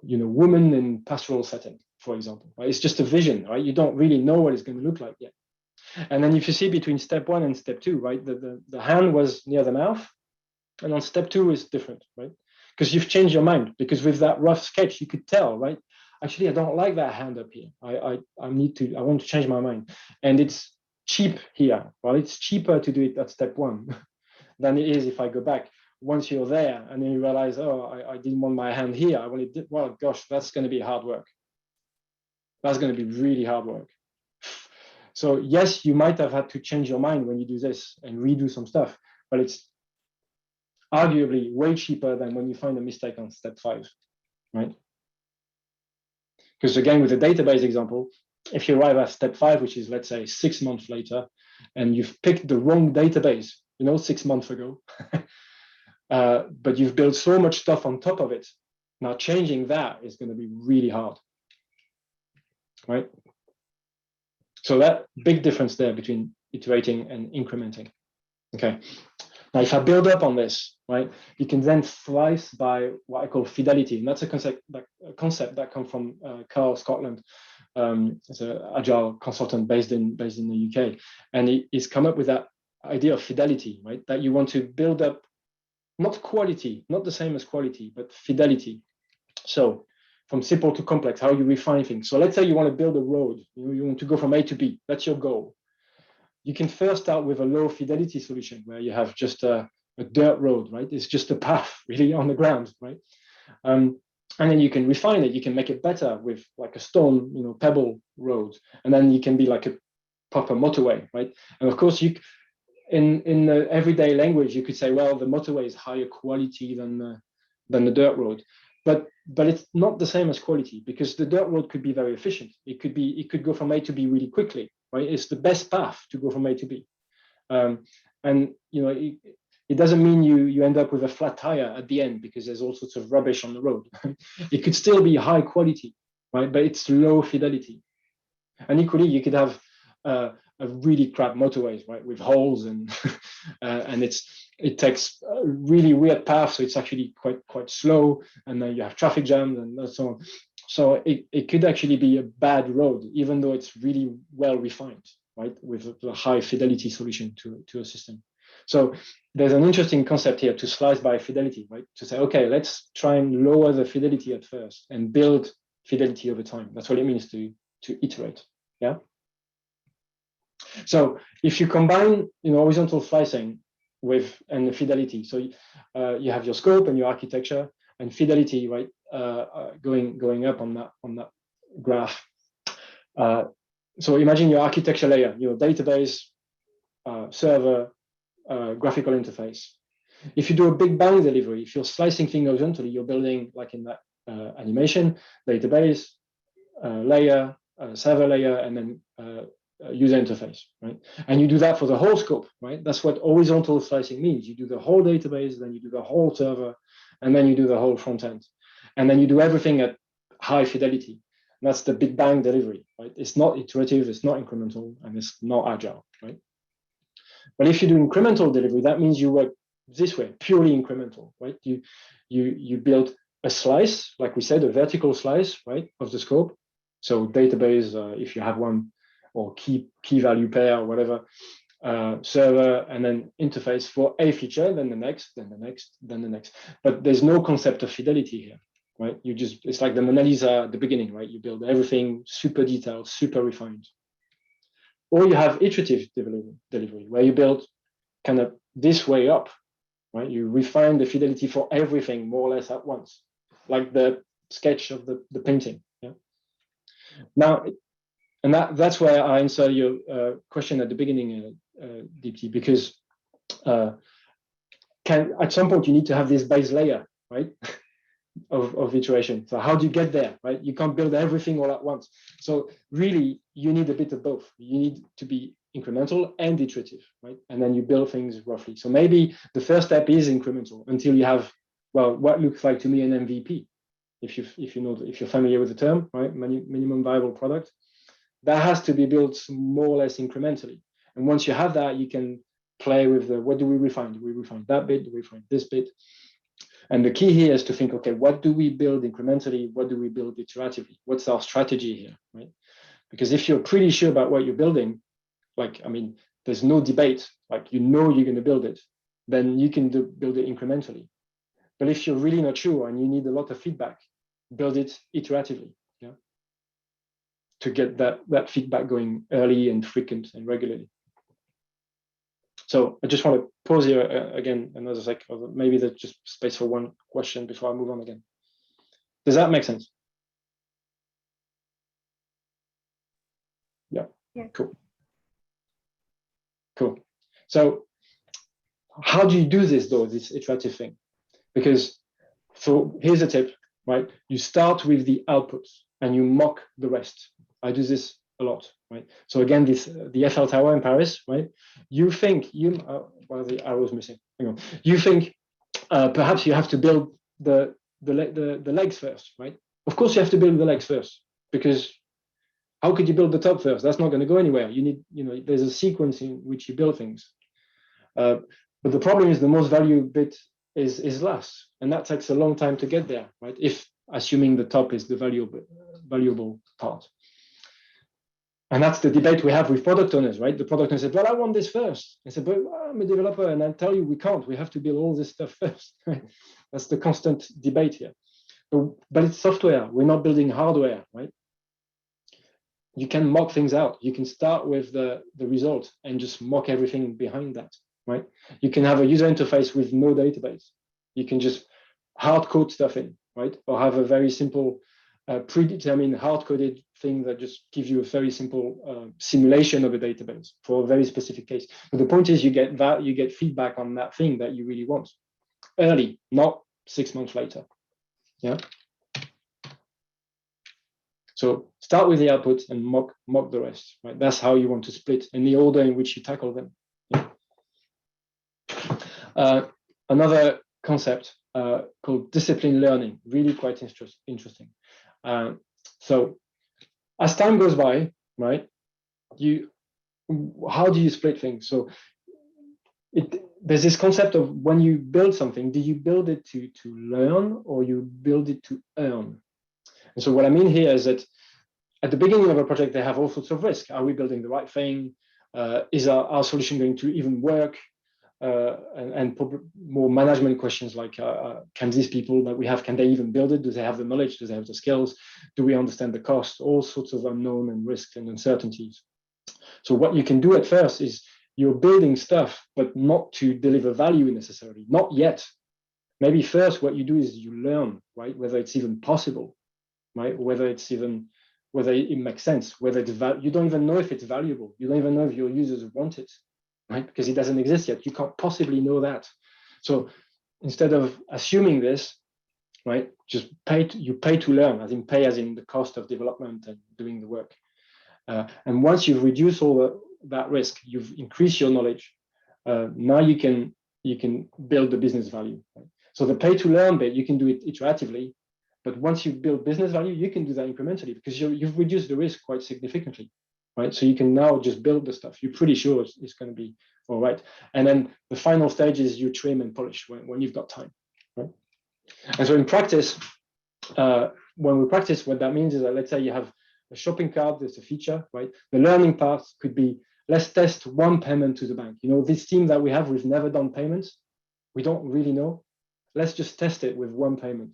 woman in pastoral setting, for example, right? It's just a vision, right? You don't really know what it's going to look like yet. And then if you see between step 1 and step 2, right, the hand was near the mouth, and on step 2 is different, right? Because you've changed your mind. Because with that rough sketch, you could tell, right? Actually, I don't like that hand up here. I want to change my mind. And it's cheap here. Well, it's cheaper to do it at step 1 than it is if I go back. Once you're there and then you realize, oh, I didn't want my hand here. I wanted, well, gosh, that's going to be hard work. That's going to be really hard work. So yes, you might have had to change your mind when you do this and redo some stuff, but it's arguably way cheaper than when you find a mistake on step 5, right? Because again, with the database example, if you arrive at step 5, which is, let's say, 6 months later, and you've picked the wrong database, 6 months ago, but you've built so much stuff on top of it, now changing that is going to be really hard, right? So that big difference there between iterating and incrementing. Okay. Now, if I build up on this, right, you can then slice by what I call fidelity, and that's a concept that comes from Carl Scotland. It's an agile consultant based in the UK, and he's come up with that idea of fidelity, right? That you want to build up not quality, not the same as quality, but fidelity. So from simple to complex, how you refine things. So let's say you want to build a road, you want to go from A to B. That's your goal. You can first start with a low fidelity solution where you have just a dirt road, right? It's just a path really on the ground, right? And then you can refine it. You can make it better with like a stone, pebble road, and then you can be like a proper motorway, right? And of course, in the everyday language, you could say, well, the motorway is higher quality than the dirt road, but it's not the same as quality, because the dirt road could be very efficient. It could go from A to B really quickly, right? It's the best path to go from A to B, and it doesn't mean you end up with a flat tire at the end because there's all sorts of rubbish on the road. It could still be high quality, right? But it's low fidelity. And equally, you could have a really crap motorways, right, with holes and and it takes a really weird path, so it's actually quite slow, and then you have traffic jams and so on. So it could actually be a bad road, even though it's really well refined, right, with a high fidelity solution to a system. So there's an interesting concept here to slice by fidelity, right? To say, okay, let's try and lower the fidelity at first and build fidelity over time. That's what it means to iterate. Yeah. So if you combine, horizontal slicing with and fidelity, so you have your scope and your architecture and fidelity, right, going up on that graph. So imagine your architecture layer, your database, server, graphical interface. If you do a big bang delivery, if you're slicing things horizontally, you're building, like in that animation, database layer, server layer, and then user interface, right? And you do that for the whole scope, right? That's what horizontal slicing means. You do the whole database, then you do the whole server, and then you do the whole front end. And then you do everything at high fidelity. And that's the big bang delivery, right? It's not iterative, it's not incremental, and it's not agile, right? But if you do incremental delivery, that means you work this way, purely incremental, right? You build a slice, like we said, a vertical slice, right, of the scope. So database, if you have one, or key value pair, or whatever, server, and then interface for a feature, then the next, then the next, then the next. But there's no concept of fidelity here, right? It's like the Mona Lisa at the beginning, right? You build everything super detailed, super refined. Or you have iterative delivery, where you build kind of this way up, right? You refine the fidelity for everything more or less at once, like the sketch of the painting. Yeah. Now, and that's where I answer your question at the beginning, Deepti, because at some point you need to have this base layer, right, of iteration. So how do you get there, right? You can't build everything all at once. So really, you need a bit of both. You need to be incremental and iterative, right? And then you build things roughly. So maybe the first step is incremental until you have, well, what looks like to me an MVP, if you're familiar with the term, right? Minimum viable product. That has to be built more or less incrementally. And once you have that, you can play with what do we refine? Do we refine that bit? Do we refine this bit? And the key here is to think, okay, what do we build incrementally? What do we build iteratively? What's our strategy here, right? Because if you're pretty sure about what you're building, there's no debate, you're going to build it, then you can build it incrementally. But if you're really not sure and you need a lot of feedback, build it iteratively, yeah, to get that feedback going early and frequent and regularly. So I just want to pause here again, another sec. Maybe there's just space for one question before I move on again. Does that make sense? Yeah. Cool. So how do you do this though, this iterative thing? Because here's a tip, right? You start with the outputs and you mock the rest. I do this a lot, right? So again, the Eiffel Tower in Paris, right? You think well, the arrow's missing. Hang on. You think perhaps you have to build the legs first, right? Of course, you have to build the legs first, because how could you build the top first? That's not going to go anywhere. You need, there's a sequence in which you build things. But the problem is the most valuable bit is last, and that takes a long time to get there, right? If assuming the top is the valuable part. And that's the debate we have with product owners, right? The product owner said, well, I want this first. I said, but I'm a developer, and I tell you, we can't. We have to build all this stuff first. That's the constant debate here. But it's software. We're not building hardware, right? You can mock things out. You can start with the result and just mock everything behind that, right? You can have a user interface with no database. You can just hard code stuff in, right? Or have a very simple predetermined hard-coded thing that just gives you a very simple simulation of a database for a very specific case. But the point is you get feedback on that thing that you really want early, not 6 months later. Yeah. So start with the output and mock the rest, right? That's how you want to split in the order in which you tackle them. Yeah. Another concept called discipline learning, really quite interesting. So as time goes by, right, how do you split things? So there's this concept of when you build something, do you build it to learn or you build it to earn? And so what I mean here is that at the beginning of a project, they have all sorts of risk. Are we building the right thing? Is our solution going to even work? And more management questions like, can these people that we have, can they even build it? Do they have the knowledge? Do they have the skills? Do we understand the cost? All sorts of unknown and risks and uncertainties. So what you can do at first is you're building stuff, but not to deliver value necessarily, not yet. Maybe first what you do is you learn, right? Whether it's even possible, right? Whether it makes sense, whether it's you don't even know if it's valuable. You don't even know if your users want it, right? Because it doesn't exist yet. You can't possibly know that. So instead of assuming this, right, just pay to learn, as in pay as in the cost of development and doing the work. And once you've reduced all that risk, you've increased your knowledge. Now you can build the business value. Right? So the pay to learn bit, you can do it iteratively. But once you build business value, you can do that incrementally because you've reduced the risk quite significantly, right? So you can now just build the stuff. You're pretty sure it's going to be all right. And then the final stage is you trim and polish when you've got time, right? And so in practice, when we practice, what that means is that let's say you have a shopping cart, there's a feature, right? The learning part could be, let's test one payment to the bank. You know, this team that we have, we've never done payments. We don't really know. Let's just test it with one payment.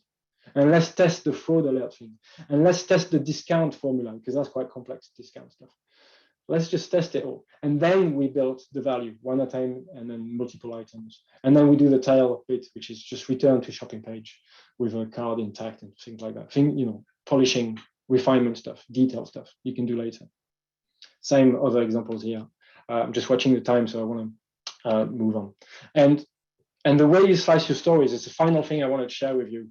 And let's test the fraud alert thing. And let's test the discount formula, because that's quite complex discount stuff. Let's just test it all. And then we build the value one at a time and then multiple items. And then we do the tail bit, which is just return to shopping page with a card intact and things like that. Polishing, refinement stuff, detail stuff you can do later. Same other examples here. I'm just watching the time, so I want to move on. And the way you slice your stories is the final thing I wanted to share with you,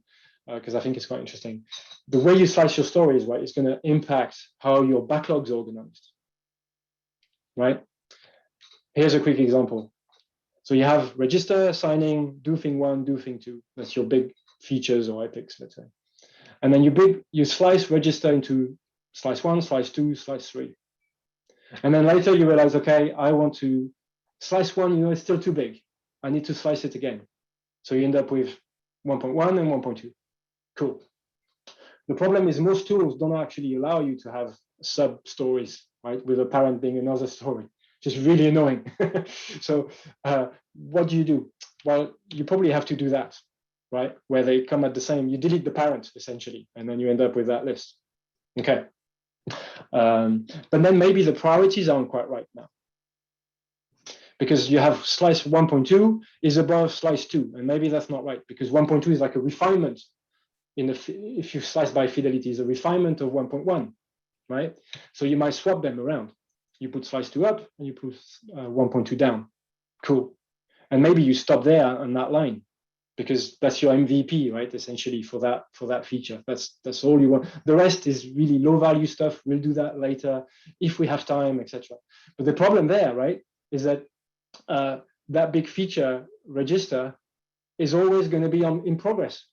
because I think it's quite interesting. The way you slice your stories, right, is going to impact how your backlog's organized, right? Here's a quick example. So you have register, signing, do thing one, do thing two. That's your big features or epics, let's say. And then you slice register into slice one, slice two, slice three. And then later you realize, okay, I want to slice one, it's still too big. I need to slice it again. So you end up with 1.1 and 1.2. Cool. The problem is most tools don't actually allow you to have sub-stories, right? With a parent being another story, just really annoying. So what do you do? Well, you probably have to do that, right? Where they come at the same, you delete the parent essentially, and then you end up with that list. Okay. But then maybe the priorities aren't quite right now, because you have slice 1.2 is above slice 2, and maybe that's not right, because 1.2 is like a refinement. If you slice by fidelity, is a refinement of 1.1, right? So you might swap them around. You put slice 2 up and you put 1.2 down. Cool. And maybe you stop there on that line, because that's your MVP, right? Essentially for that feature. That's all you want. The rest is really low value stuff. We'll do that later if we have time, etc. But the problem there, right, is that that big feature register is always going to be in progress,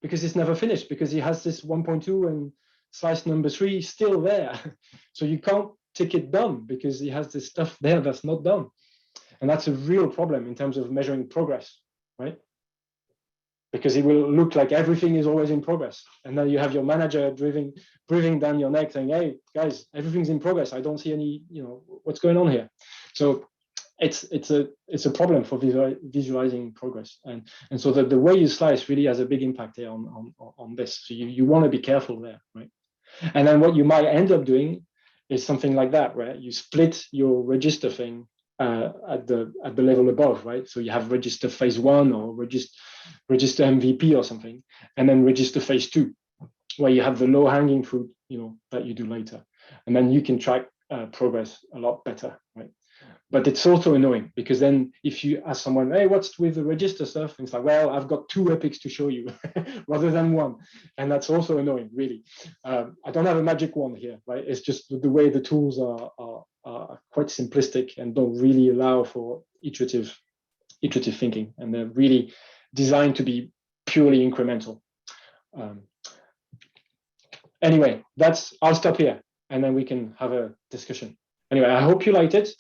because it's never finished, because it has this 1.2 and slice number 3 still there. So you can't tick it done because it has this stuff there that's not done. And that's a real problem in terms of measuring progress, right? Because it will look like everything is always in progress. And then you have your manager breathing down your neck saying, hey, guys, everything's in progress. I don't see any, what's going on here. So it's a problem for visualizing progress. And so the way you slice really has a big impact here on this. So you want to be careful there, right? And then what you might end up doing is something like that, where you split your register thing at the level above, right? So you have register phase 1 or register MVP or something, and then register phase 2, where you have the low hanging fruit, that you do later, and then you can track progress a lot better, right? But it's also annoying because then if you ask someone, hey, what's with the register stuff? And it's like, well, I've got 2 epics to show you rather than 1. And that's also annoying, really. I don't have a magic wand here, right? It's just the way the tools are quite simplistic and don't really allow for iterative thinking. And they're really designed to be purely incremental. Anyway, I'll stop here and then we can have a discussion. Anyway, I hope you liked it.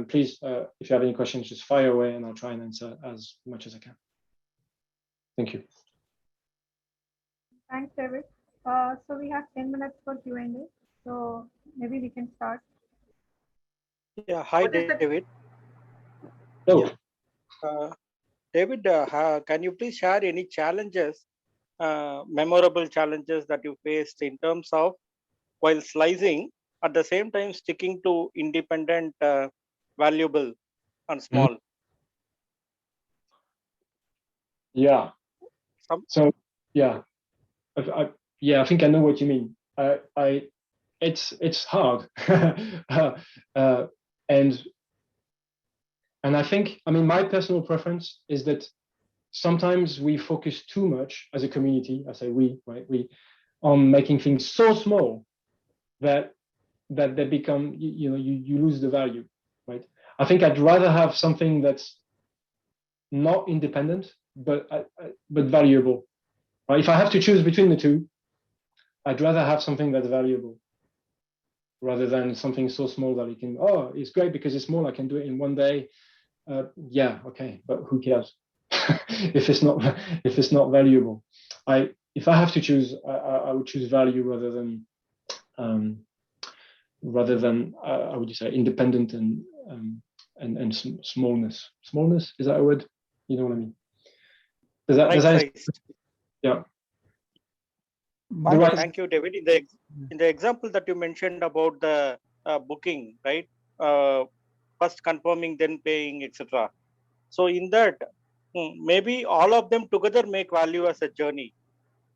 Please, if you have any questions, just fire away and I'll try and answer as much as I can. Thank you. Thanks, David. So we have 10 minutes for Q&A. So maybe we can start. Yeah, hi, David. Hello. David, can you please share any challenges, memorable challenges that you faced in terms of while slicing, at the same time sticking to independent, valuable and small? Yeah. So yeah, I think I know what you mean. It's hard, and I think, my personal preference is that sometimes we focus too much as a community. I say we, right? We on making things so small that they become, you lose the value, right? I think I'd rather have something that's not independent, but valuable, right? If I have to choose between the two, I'd rather have something that's valuable rather than something so small that it's great because it's small, I can do it in 1 day. Yeah, okay, but who cares if it's not valuable? If I have to choose, I would choose value rather than how would you say, independent and smallness. Smallness, is that a word? You know what I mean? Does that yeah. Thank you, David. In the example that you mentioned about the booking, right? First confirming, then paying, etc. So in that, maybe all of them together make value as a journey,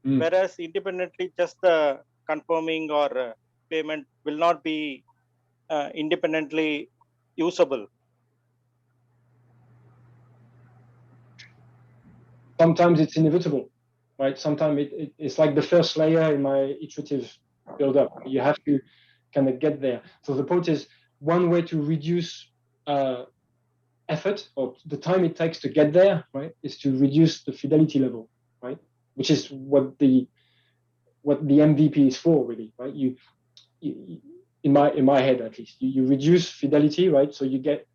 whereas independently just the confirming or payment will not be independently usable. Sometimes it's inevitable, right? Sometimes it's like the first layer in my iterative build-up. You have to kind of get there. So the point is, one way to reduce effort or the time it takes to get there, right, is to reduce the fidelity level, right? Which is what the MVP is for, really, right? You in my head at least, you reduce fidelity, right? So you get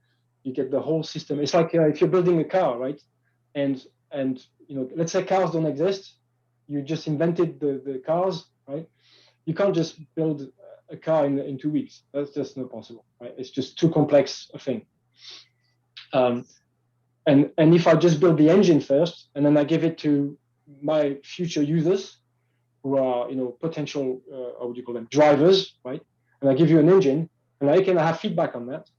the whole system. It's like if you're building a car, right? And let's say cars don't exist. You just invented the cars, right? You can't just build a car in 2 weeks. That's just not possible, right? It's just too complex a thing. And if I just build the engine first, and then I give it to my future users, who are potential how would you call them, drivers, right? And I give you an engine, and I can have feedback on that.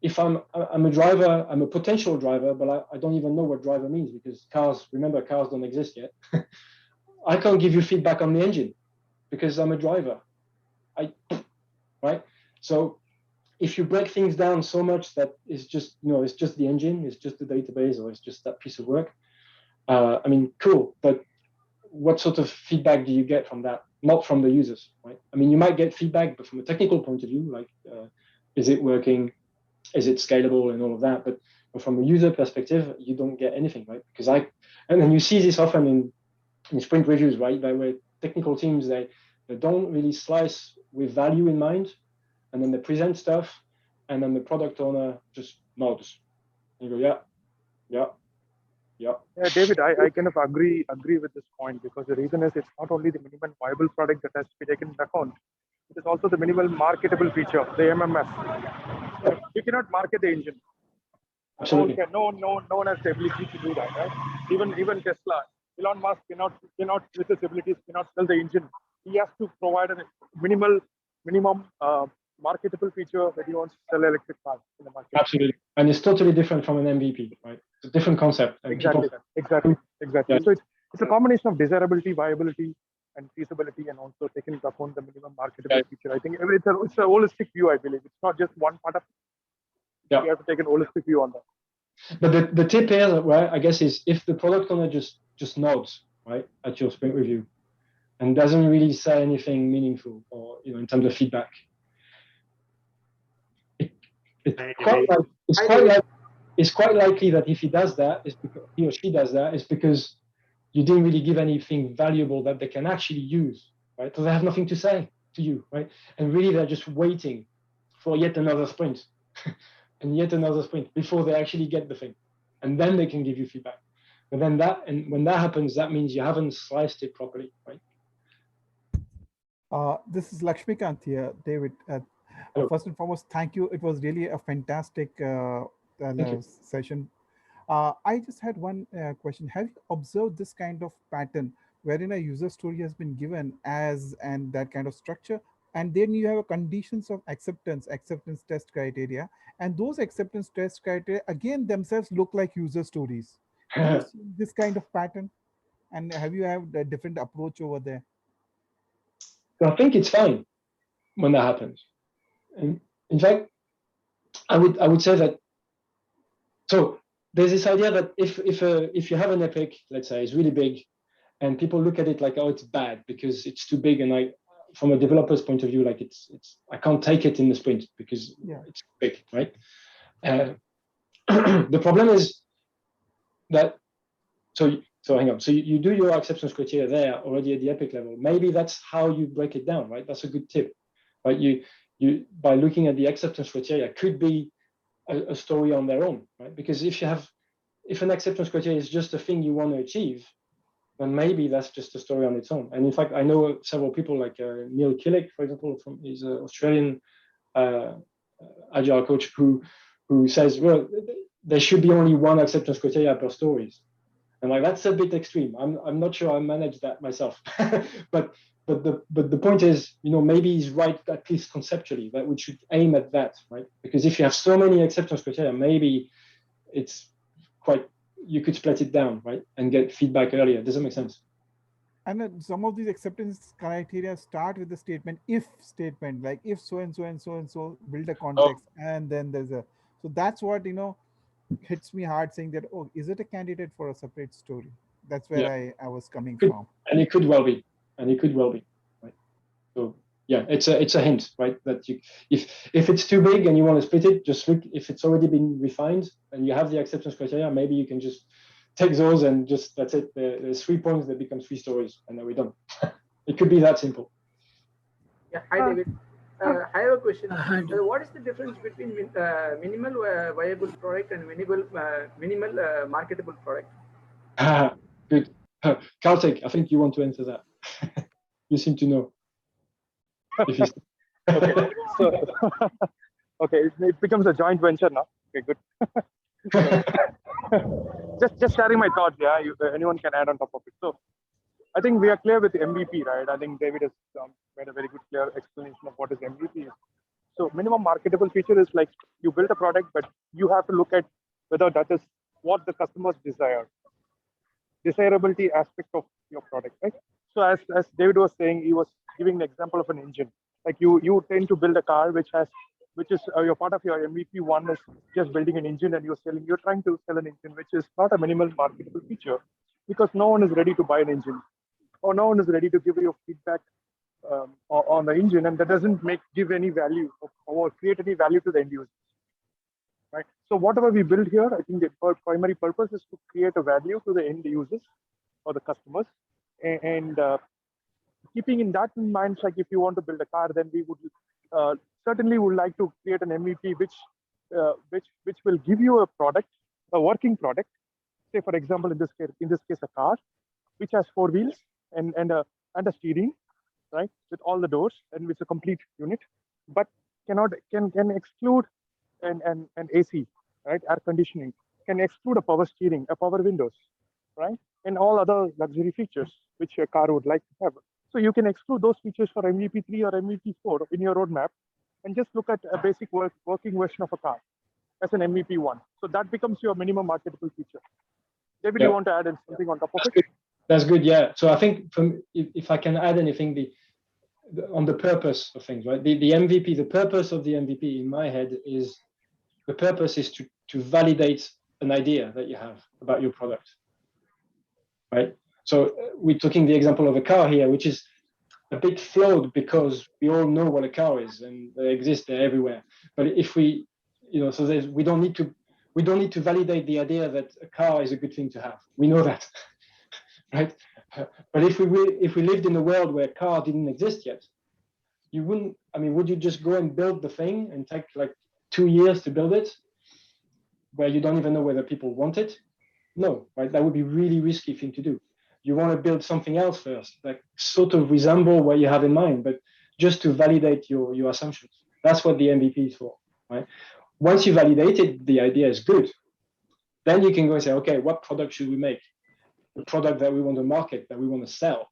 If I'm a driver, I'm a potential driver, but I don't even know what driver means because cars don't exist yet. I can't give you feedback on the engine because I'm a driver. Right? So if you break things down so much that it's just it's just the engine, it's just the database, or it's just that piece of work, cool, but what sort of feedback do you get from that? Not from the users, right? You might get feedback, but from a technical point of view, like is it working, is it scalable, and all of that. But from a user perspective, you don't get anything, right? Because and then you see this often in sprint reviews, right? Where technical teams they don't really slice with value in mind, and then they present stuff, and then the product owner just nods. And you go, yeah. Yeah, David, I kind of agree with this point, because the reason is it's not only the minimum viable product that has to be taken into account, it is also the minimal marketable feature, the MMF. You cannot market the engine. Absolutely. No one has the ability to do that, right? Even Tesla, Elon Musk cannot with his abilities cannot sell the engine. He has to provide a minimum marketable feature when you want to sell electric cars in the market. Absolutely, and it's totally different from an MVP, right? It's a different concept. And exactly, people... exactly. Yeah. So it's a combination of desirability, viability, and feasibility, and also taking into account the minimum marketable feature. I think it's a holistic view. I believe it's not just one part of it. Yeah. You have to take a holistic view on that. But the tip here, right, I guess, is if the product owner just nods, right, at your sprint review and doesn't really say anything meaningful or, you know, in terms of feedback, it's quite likely that if he does that, is because he or she does that, is because you didn't really give anything valuable that they can actually use, right? So they have nothing to say to you, right? And really they're just waiting for yet another sprint and yet another sprint before they actually get the thing. And then they can give you feedback. But then when that happens, that means you haven't sliced it properly, right? This is Lakshmikant here, David. First and foremost, thank you. It was really a fantastic session. I just had one question. Have you observed this kind of pattern wherein a user story has been given as and that kind of structure, and then you have a conditions of acceptance test criteria, and those acceptance test criteria again themselves look like user stories? Have you seen this kind of pattern, and have you had a different approach over there? I think it's fine when that happens. And in fact, I would say that. So there's this idea that if you have an epic, let's say, it's really big, and people look at it like, oh, it's bad because it's too big, and from a developer's point of view, like it's I can't take it in the sprint because it's big, right? The problem is that so hang on. So you do your acceptance criteria there already at the epic level. Maybe that's how you break it down, right? That's a good tip, right? You by looking at the acceptance criteria could be a story on their own, right? Because if an acceptance criteria is just a thing you want to achieve, then maybe that's just a story on its own. And in fact, I know several people like Neil Killick, for example, he's an Australian agile coach who says, well, there should be only one acceptance criteria per stories. And like that's a bit extreme. I'm not sure I manage that myself. but the point is, you know, maybe he's right, at least conceptually, that we should aim at that, right? Because if you have so many acceptance criteria, maybe it's quite, you could split it down, right? And get feedback earlier. Does that make sense? And some of these acceptance criteria start with the statement, if statement, like if so and so and so and so, build a context. And then there's so that's what, you know, hits me hard, saying that, oh, is it a candidate for a separate story? That's where I was coming from. And it could well be. Right? So yeah, it's a hint, right? That if it's too big and you want to split it, just look if it's already been refined and you have the acceptance criteria, maybe you can just take those and just, that's it. There's 3 points that become 3 stories, and then we're done. It could be that simple. Yeah, hi David. I have a question. What is the difference between minimal viable product and minimal marketable product? Good. Kartik, I think you want to answer that. You seem to know. Okay. So, okay, it becomes a joint venture now. Okay, good. just sharing my thoughts. Yeah, anyone can add on top of it. So, I think we are clear with MVP, right? I think David has made a very good, clear explanation of what is MVP. So, minimum marketable feature is like you build a product, but you have to look at whether that is what the customers desire. Desirability aspect of your product, right? So, as David was saying, he was giving an example of an engine. Like you tend to build a car which is your part of your MVP one is just building an engine, and you're trying to sell an engine which is not a minimal marketable feature because no one is ready to buy an engine, or no one is ready to give you feedback on the engine, and that doesn't give any value or create any value to the end user, right? So whatever we build here, I think the primary purpose is to create a value to the end users or the customers, and keeping in that in mind, like if you want to build a car, then we would certainly would like to create an MVP which will give you a product, a working product. Say for example, in this case, a car which has 4 wheels and a steering, right, with all the doors, and with a complete unit, but can exclude an AC, right, air conditioning, can exclude a power steering, a power windows, right, and all other luxury features which a car would like to have. So you can exclude those features for MVP3 or MVP4 in your roadmap, and just look at a basic working version of a car as an MVP one. So that becomes your minimum marketable feature. David, you want to add in something on top of it? That's good, yeah. So I think if I can add anything, on the purpose of things, right? The MVP, the purpose of the MVP in my head is, the purpose is to validate an idea that you have about your product, right? So we're talking the example of a car here, which is a bit flawed because we all know what a car is and they exist, they're everywhere. But if we, so we don't need to validate the idea that a car is a good thing to have. We know that, right? But if we lived in a world where a car didn't exist yet, you wouldn't. I mean, would you just go and build the thing and take like 2 years to build it, where you don't even know whether people want it? No, right? That would be really risky thing to do. You want to build something else first, like sort of resemble what you have in mind, but just to validate your assumptions. That's what the MVP is for, right? Once you validated the idea is good, then you can go and say, okay, what product should we make? The product that we want to market, that we want to sell,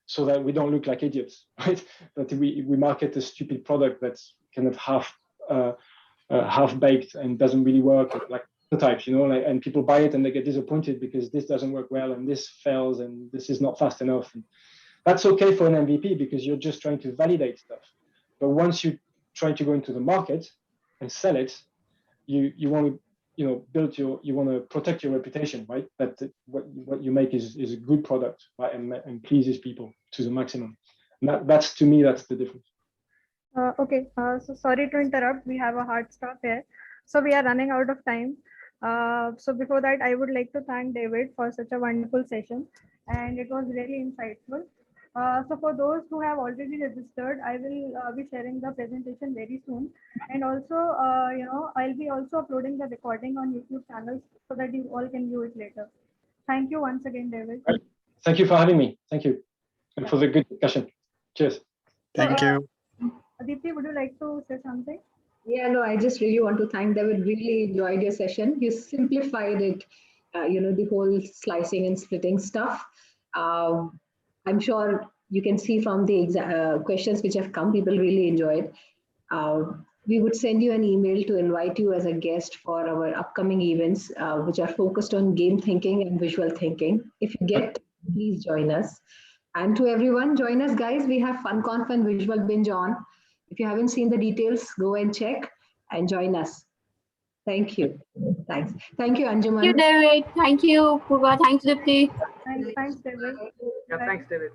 so that we don't look like idiots, right? That we market a stupid product that's kind of half baked and doesn't really work, like prototypes, and people buy it and they get disappointed because this doesn't work well and this fails and this is not fast enough. And that's okay for an MVP because you're just trying to validate stuff. But once you try to go into the market and sell it, you want to you want to protect your reputation, right? That what you make is a good product, right, and pleases people to the maximum. And that's to me, that's the difference. Okay, so sorry to interrupt. We have a hard stop here, so we are running out of time. So before that, I would like to thank David for such a wonderful session, and it was really insightful. So for those who have already registered, I will be sharing the presentation very soon, and also, I'll be also uploading the recording on YouTube channels so that you all can view it later. Thank you once again, David. Thank you for having me. Thank you, and for the good discussion. Cheers. Thank you. Aditi, would you like to say something? Yeah, no, I just really want to thank David. Really enjoyed your session. You simplified it, the whole slicing and splitting stuff. I'm sure you can see from the questions which have come, people really enjoyed. We would send you an email to invite you as a guest for our upcoming events, which are focused on game thinking and visual thinking. If you get, please join us. And to everyone, join us, guys. We have FunConf and Visual Binge on. If you haven't seen the details, go and check and join us. Thank you. Thanks. Thank you, Anjuman. Thank you, David. Thank you, Purva. Thanks, Dipti. Thanks, David. Yeah, thanks, David.